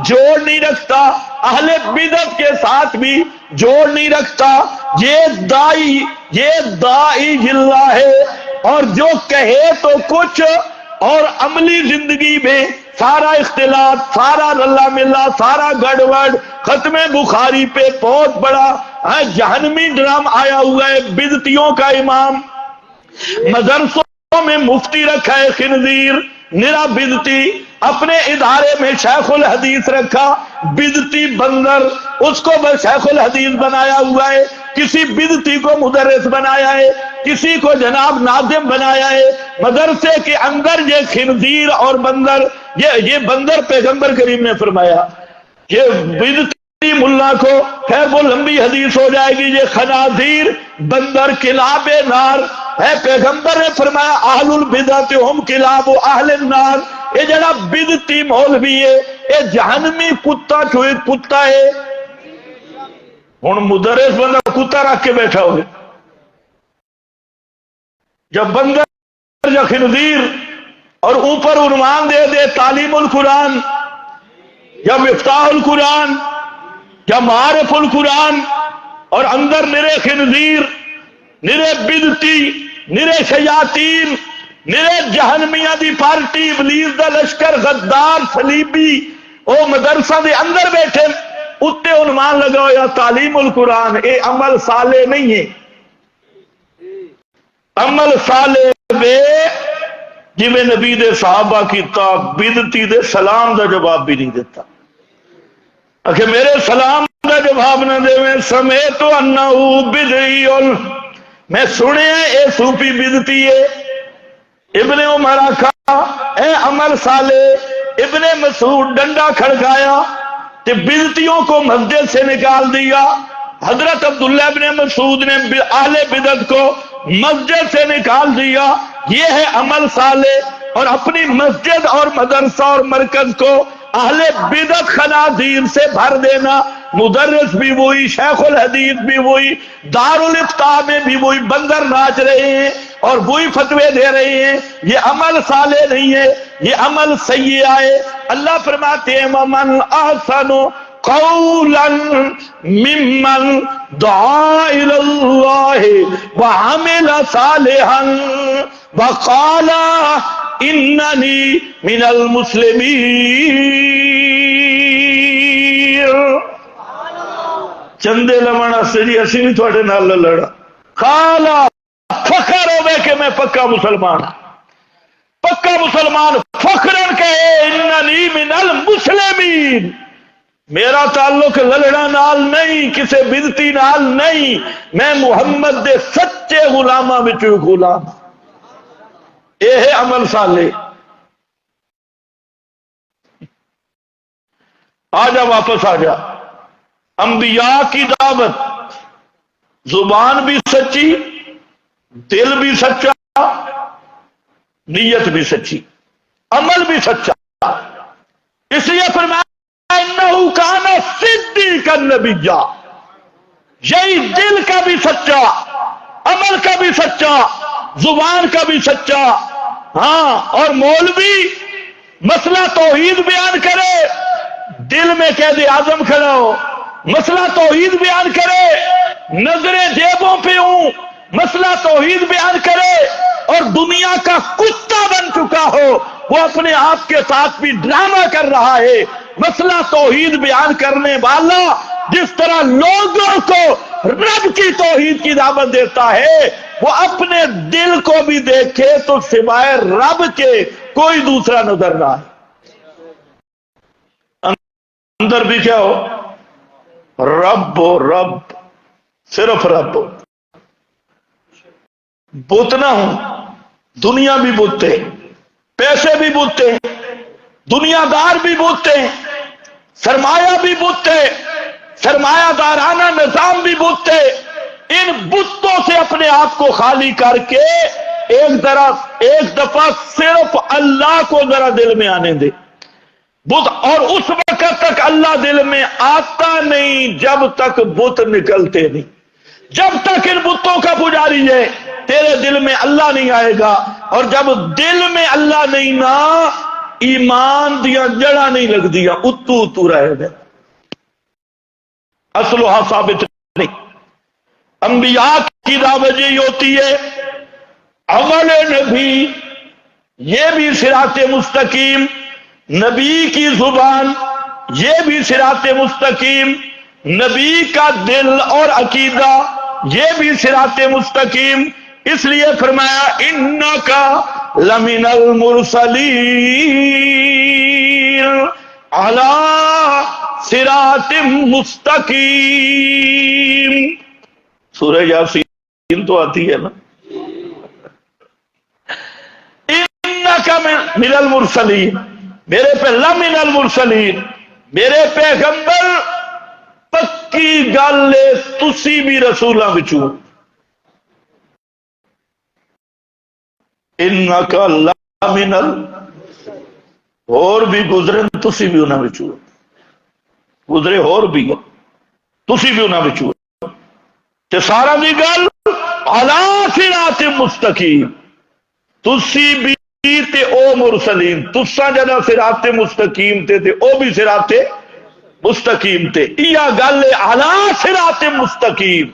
Speaker 1: جوڑ نہیں رکھتا، اہل بدعت کے ساتھ بھی جوڑ نہیں رکھتا. یہ دائی جلہ ہے، اور جو کہے تو کچھ اور عملی زندگی میں سارا اختلاط، سارا رلا ملا، سارا گڑبڑ. ختم بخاری پہ بہت بڑا جہنمی ڈرام آیا ہوا ہے، بدعتیوں کا امام. مدرسوں میں مفتی رکھا ہے خنزیر، نرا بدعتی. اپنے ادارے میں شیخ الحدیث رکھا، بدعتی بندر، اس کو شیخ الحدیث بنایا ہوا ہے. کسی بدعتی کو مدرس بنایا ہے، کسی کو جناب ناظم بنایا ہے. مدرسے کے اندر یہ خنزیر اور بندر، یہ بندر پیغمبر کریم نے فرمایا، یہ بدعتی ملا کو، خیر وہ لمبی حدیث ہو جائے گی، یہ خنازیر بندر کلاب نار ہے. پیغمبر نے فرمایا اہل البدعت ہم کلاب اہل النار. یہ جڑا بدعتی مولوی ہے یہ جہنمی کتا چوہے کتا ہے. ہن مدرس بندہ کتا رکھ کے بیٹھا ہوئے، جب بندر یا خنزیر، اور اوپر عنوان دے دے تعلیم القرآن یا مفتاح القرآن یا معارف القرآن، اور اندر نرے خنزیر، نرے بدعتی، نرے شیاطین، نرے جہنمیاں دی پارٹی، ابلیس دا لشکر، غدار، صلیبی، او مدرسہ دے اندر بیٹھے، اتے عنوان لگاؤ یا تعلیم القرآن. اے عمل صالح نہیں ہے. عمل صالح بے جی میں نبی دے صحابہ کی بدعتی دے سلام دا جواب بھی نہیں دیتا. کہ میرے سلام دا جواب نہ دے میں سمیت انہو بدعی، میں سنے اے صوفی بدعتی ہے. ابن عمر کہا اے عمل صالح. ابن مسعود ڈنڈا کھڑکایا کہ بدعتیوں کو مسجد سے نکال دیا. حضرت عبداللہ ابن مسعود نے اہل بدعت کو مسجد سے نکال دیا. یہ ہے عمل صالح. اور اپنی مسجد اور مدرسہ اور مرکز کو اہل بدعت خنازیر سے بھر دینا. مدرس بھی وہی، شیخ الحدیث بھی وہی، دارالافتاء میں بھی وہی بندر ناچ رہے ہیں اور وہی فتوے دے رہے ہیں. یہ عمل صالح نہیں ہے، یہ عمل سیئہ ہے. اللہ فرماتے ہیں وَمَنْ أَحْسَنُ قَوْلًا مِّمَّنْ دَعَا إِلَى اللَّهِ وَعَمِلَ صَالِحًا وَقَالَ إِنَّنِي مِنَ الْمُسْلِمِينَ. چندے لمنا سے جی اسی نہیں تھوڑے نال لڑا. خالا فخر ہوئے کہ میں پکا مسلمان، پکا مسلمان فخرن کہے اننی من المسلمین. میرا تعلق لڑنا نال نہیں، کسے بدعتی نال نہیں، میں محمد دے سچے غلاماں وچوں غلام. اے ہے عمل صالح. آجا واپس آجا. انبیاء کی دعوت، زبان بھی سچی، دل بھی سچا، نیت بھی سچی، عمل بھی سچا. اس لیے فرمایا انہو کان صدیقا نبیا. یہی دل کا بھی سچا، عمل کا بھی سچا، زبان کا بھی سچا. ہاں، اور مولوی مسئلہ توحید بیان کرے، دل میں قائد اعظم کھڑا ہو، مسئلہ توحید بیان کرے، نظریں جیبوں پہ ہوں، مسئلہ توحید بیان کرے، اور دنیا کا کتا بن چکا ہو، وہ اپنے آپ کے ساتھ بھی ڈرامہ کر رہا ہے۔ مسئلہ توحید بیان کرنے والا جس طرح لوگوں کو رب کی توحید کی دعوت دیتا ہے، وہ اپنے دل کو بھی دیکھے تو سوائے رب کے کوئی دوسرا نظر نہ آئے۔ اندر بھی کیا ہو؟ رب و رب، صرف رب ہو، بت نہ ہوں۔ دنیا بھی بت ہے، پیسے بھی بت ہیں، دنیا دار بھی بت ہیں، سرمایہ بھی بت ہے، سرمایہ دارانہ نظام بھی بت ہے۔ ان بتوں سے اپنے آپ کو خالی کر کے ایک دفعہ صرف اللہ کو ذرا دل میں آنے دے بت، اور اس وقت تک اللہ دل میں آتا نہیں جب تک بت نکلتے نہیں۔ جب تک ان بتوں کا پجاری ہے تیرے دل میں اللہ نہیں آئے گا، اور جب دل میں اللہ نہیں نا، ایمان دیا جڑا نہیں لگ دیا، اتو رہے گا، اصلہ ثابت نہیں۔ انبیاء کی دعوت یہی ہوتی ہے، عمل نبی یہ بھی صراط مستقیم، نبی کی زبان یہ بھی صراط مستقیم، نبی کا دل اور عقیدہ یہ بھی صراط مستقیم۔ اس لیے فرمایا انکا لمن المرسلین علی صراط مستقیم۔ سورہ یاسین تو آتی ہے نا، انکا من المرسلین، میرے پہ لمن المرسلین، میرے پیغمبر پکی گل تسی بھی رسولاں وچوں، انکا لمن اور بھی گزرے تسی بھی انہاں وچوں گزرے، اور بھی تسی بھی انہاں وچوں، تے سارا دی گل علی صراط مستقیم، تسی بھی تے او مرسلین، تساں جدا صراط مستقیم تے او بھی صراط مستقیم تے، یہ گل علی صراط مستقیم۔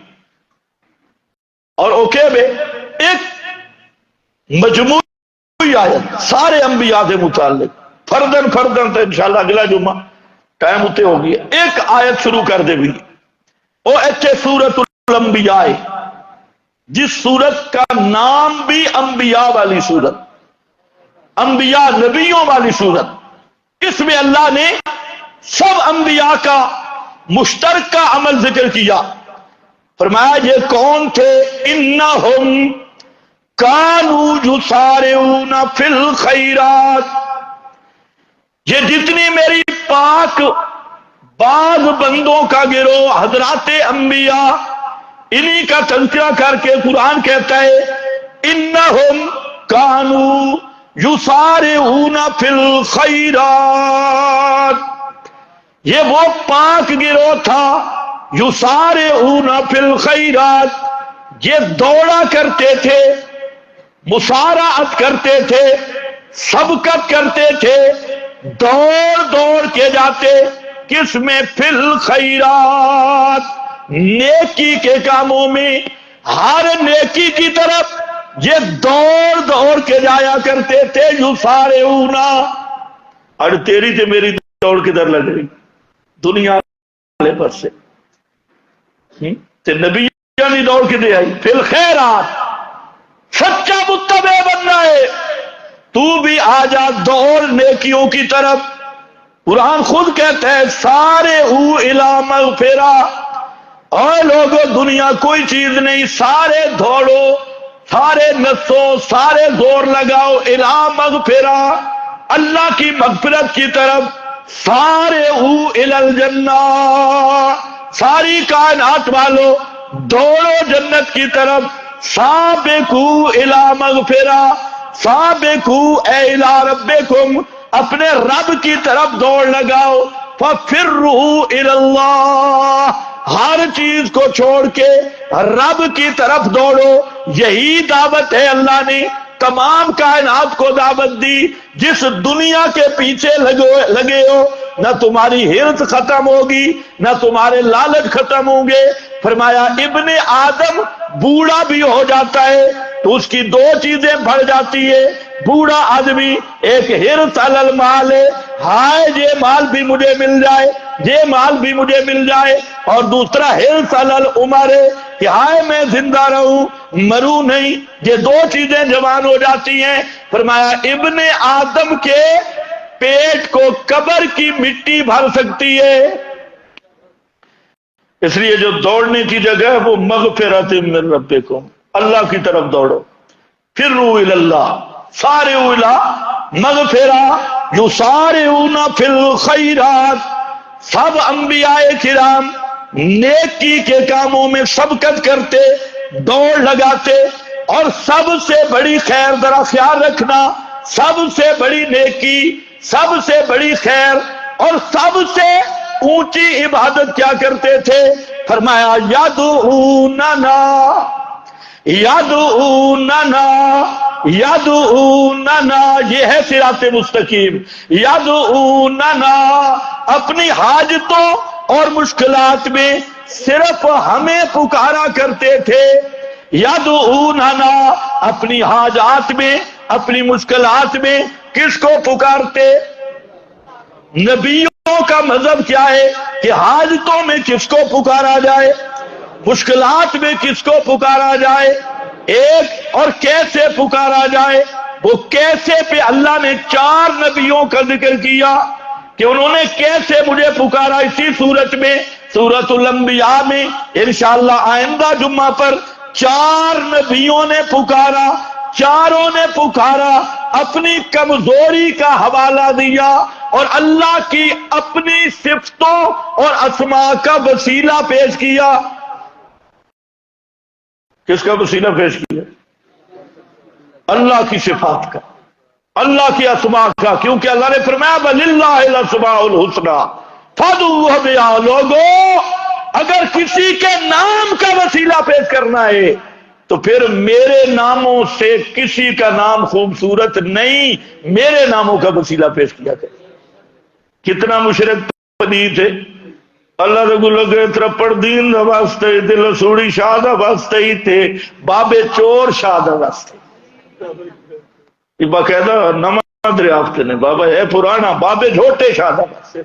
Speaker 1: اور اوکے بے ایک مجموعی آیت سارے انبیاء سے متعلق، فردن تو انشاءاللہ اگلا جمعہ ٹائم ہوتے ہوگی، ایک آیت شروع کر دے بھی او ایچے سورۃ الانبیاء، جس سورت کا نام بھی انبیاء والی سورت، انبیاء نبیوں والی سورت، اس میں اللہ نے سب انبیاء کا مشترکہ عمل ذکر کیا۔ فرمایا یہ کون تھے؟ انہم کانوا یسارعون فی الخیرات، یہ جتنی میری پاک بعض بندوں کا گروہ حضرات انبیاء، انہی کا تذکرہ کر کے قرآن کہتا ہے انہم کانوا یسارعون فی الخیرات، یہ وہ پاک گروہ تھا، یسارعون فی الخیرات، یہ دوڑا کرتے تھے، مسارعت کرتے تھے، سبقت کرتے تھے، دوڑ کے جاتے کس میں؟ فی الخیرات، نیکی کے کاموں میں، ہر نیکی کی طرف یہ دوڑ کے جایا کرتے تھے۔ یسارعون، اور تیری تے میری دوڑ کدھر لگ رہی؟ دنیا والے پر سے، تے نبی یعنی دوڑ کے دے آئی فی الخیرات، سچا متبع بننا ہے تو بھی آ جا دوڑ نیکیوں کی طرف۔ قرآن خود کہتا ہے سارے الی مغفرہ، اور لوگوں دنیا کوئی چیز نہیں، سارے دوڑو، سارے نسو، سارے زور لگاؤ الی مغفرہ، اللہ کی مغفرت کی طرف، سارے الی الجنہ، ساری کائنات والو دوڑو جنت کی طرف، سابقوا الی مغفرہ، سابقوا الی ربکم، اپنے رب کی طرف دوڑ لگاؤ، ففروا الی اللہ، ہر چیز کو چھوڑ کے رب کی طرف دوڑو۔ یہی دعوت ہے اللہ نے تمام کائنات کو دعوت دی، جس دنیا کے پیچھے لگے ہو نہ تمہاری ہرس ختم ہوگی نہ تمہارے لالچ ختم ہوں گے۔ فرمایا ابن آدم بوڑھا بھی ہو جاتا ہے تو اس کی دو چیزیں بڑھ جاتی ہے، بوڑھا آدمی ایک ہرس علی المال ہے، ہائے یہ مال بھی مجھے مل جائے، یہ مال بھی مجھے مل جائے، اور دوسرا ہرس علی العمر ہے کہ ہائے میں زندہ رہوں مروں نہیں، یہ دو چیزیں جوان ہو جاتی ہیں۔ فرمایا ابن آدم کے پیٹ کو قبر کی مٹی بھر سکتی ہے، اس لیے جو دوڑنے کی جگہ ہے وہ مغفرت من ربکم، اللہ کی طرف دوڑو، فروا الی اللہ، سارعوا الی مغفرہ یسارعون فی الخیرات۔ سب انبیاء کرام نیکی کے کاموں میں سبقت کرتے، دوڑ لگاتے، اور سب سے بڑی خیر، ذرا خیال رکھنا، سب سے بڑی نیکی، سب سے بڑی خیر اور سب سے اونچی عبادت کیا کرتے تھے؟ فرمایا یدعوننا یدعوننا یدعوننا، یہ ہے صراط مستقیم، یدعوننا، اپنی حاجتوں اور مشکلات میں صرف ہمیں پکارا کرتے تھے، یدعوننا، اپنی حاجات میں اپنی مشکلات میں کس کو پکارتے؟ نبیوں کا مذہب کیا ہے کہ حاجتوں میں کس کو پکارا جائے، مشکلات میں کس کو پکارا جائے، ایک اور کیسے پکارا جائے۔ وہ کیسے پہ اللہ نے 4 نبیوں کا ذکر کیا کہ انہوں نے کیسے مجھے پکارا، اسی صورت میں سورۃ الانبیاء میں انشاءاللہ آئندہ جمعہ پر 4 نبیوں نے پکارا، چاروں نے پکارا، اپنی کمزوری کا حوالہ دیا اور اللہ کی اپنی صفتوں اور اسماء کا وسیلہ پیش کیا۔ کس کا وسیلہ پیش کیا؟ اللہ کی صفات کا، اللہ کی اسماء کا، کیونکہ اللہ نے فرمایا وَلِلَّهِ الْأَسْمَاءُ الْحُسْنَىٰ فَادْعُوهُ بِهَا۔ لوگوں اگر کسی کے نام کا وسیلہ پیش کرنا ہے تو پھر میرے ناموں سے کسی کا نام خوبصورت نہیں، میرے ناموں کا وسیلہ پیش کیا کرے۔ کتنا مشرک پدید ہے، اللہ رگو لگے ترپڑ دین دا واسطے دل سوڑی شاہ دا واسطے ہی تھے، بابے چور شاہ دا واسطے، یہ باقاعدہ نمہ دریافت نے، بابا ہے پرانا، بابے جھوٹے شاہ دا واسطے،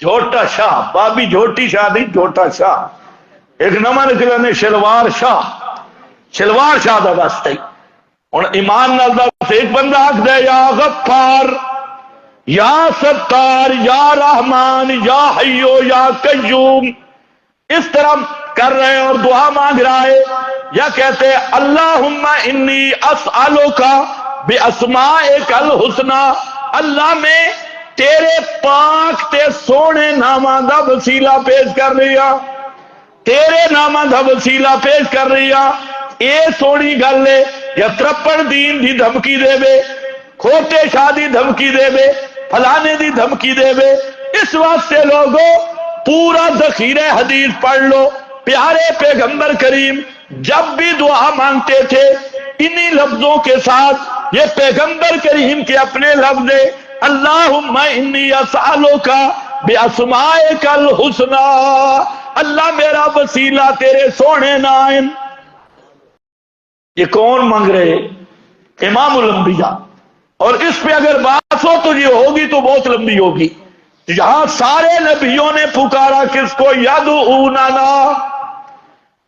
Speaker 1: جھوٹا شاہ، بابی جھوٹی شاہ نہیں، جھوٹا شاہ۔ ایک نمہ نکلا نے شلوار شاہ، شلوار شاہ دا واسطے ہی۔ اور ایمان نالدہ سے ایک بندہ آکھ دے یا غفار یا ستار یا رحمان یا حیو یا قیوم، اس طرح کر رہے اور دعا مانگ رہا ہے، یا کہتے اللہم انی اسألوکا باسمائک الحسنی، اللہ میں تیرے پاک تے سونے نامہ دا وسیلہ پیش کر رہا، تیرے نامہ دا وسیلہ پیش کر رہا۔ اے سونی گل ہے، یا ترپڑ دین دی دھمکی دے بے، کھوٹے شاہ دی دھمکی دے بے، فلانے دی دھمکی دے بے۔ اس واسطے لوگوں پورا ذخیرہ حدیث پڑھ لو، پیارے پیغمبر کریم جب بھی دعا مانگتے تھے انہی لفظوں کے ساتھ، یہ پیغمبر کریم کے اپنے لفظ ہیں، اللہم انی اسألوکا باسمائک الحسنی، اللہ میرا وسیلہ تیرے سونے نام۔ یہ کون مانگ رہے؟ امام الانبیاء۔ اور اس پہ اگر بات ہو تو یہ ہوگی تو بہت لمبی ہوگی۔ یہاں سارے نبیوں نے پکارا کس کو؟ یدعوننا۔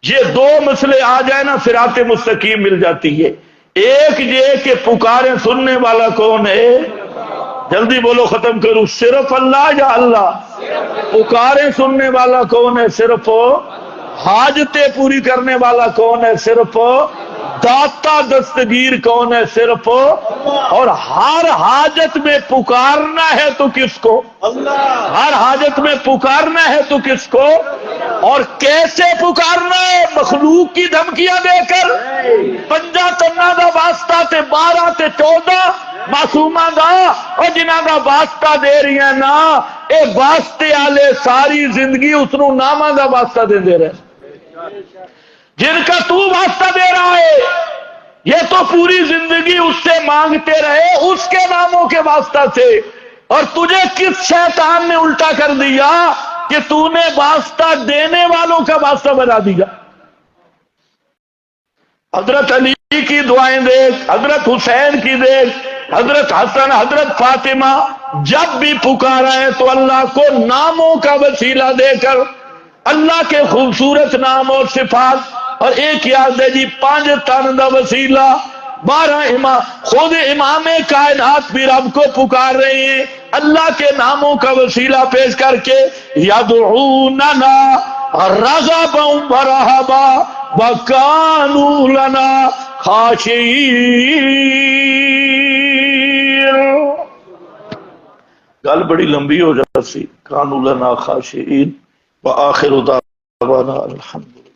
Speaker 1: یہ 2 مسئلے آ جائے نا صراط مستقیم مل جاتی ہے۔ ایک یہ کہ پکارے سننے والا کون ہے؟ جلدی بولو ختم کروں، صرف اللہ یا اللہ؟ پکارے سننے والا کون ہے؟ صرف حاجتیں پوری کرنے والا کون ہے؟ صرف داتا دستگیر کون ہے؟ صرف اور ہر حاجت میں پکارنا ہے تو کس کو؟ ہر حاجت میں پکارنا ہے تو کس کو؟ اور کیسے پکارنا ہے؟ مخلوق کی دھمکیاں دے کر، 50 تنہ دا واسطہ تے 12 تے 14 معصومہ دا، اور جنہ دا واسطہ دے رہی ہیں نا، اے واسطے آلے ساری زندگی اسنو نامہ دا واسطہ دے رہے، جن کا تو واسطہ دے رہا ہے یہ تو پوری زندگی اس سے مانگتے رہے اس کے ناموں کے واسطہ سے، اور تجھے کس شیطان نے الٹا کر دیا کہ تو نے واسطہ دینے والوں کا واسطہ بنا دیا۔ حضرت علی کی دعائیں دیکھ، حضرت حسین کی دیکھ، حضرت حسن، حضرت فاطمہ، جب بھی پکارا ہے تو اللہ کو ناموں کا وسیلہ دے کر، اللہ کے خوبصورت نام اور صفات، اور ایک یاد ہے جی 5 تن دا وسیلہ، 12 امام، خود امام کائنات بھی رب کو پکار رہے ہیں اللہ کے ناموں کا وسیلہ پیش کر کے، یدعوننا رغبا ورہبا وکانوا لنا خاشعین۔ گل بڑی لمبی ہو جاتی، کانوا لنا خاشعین، وآخر دعوانا الحمد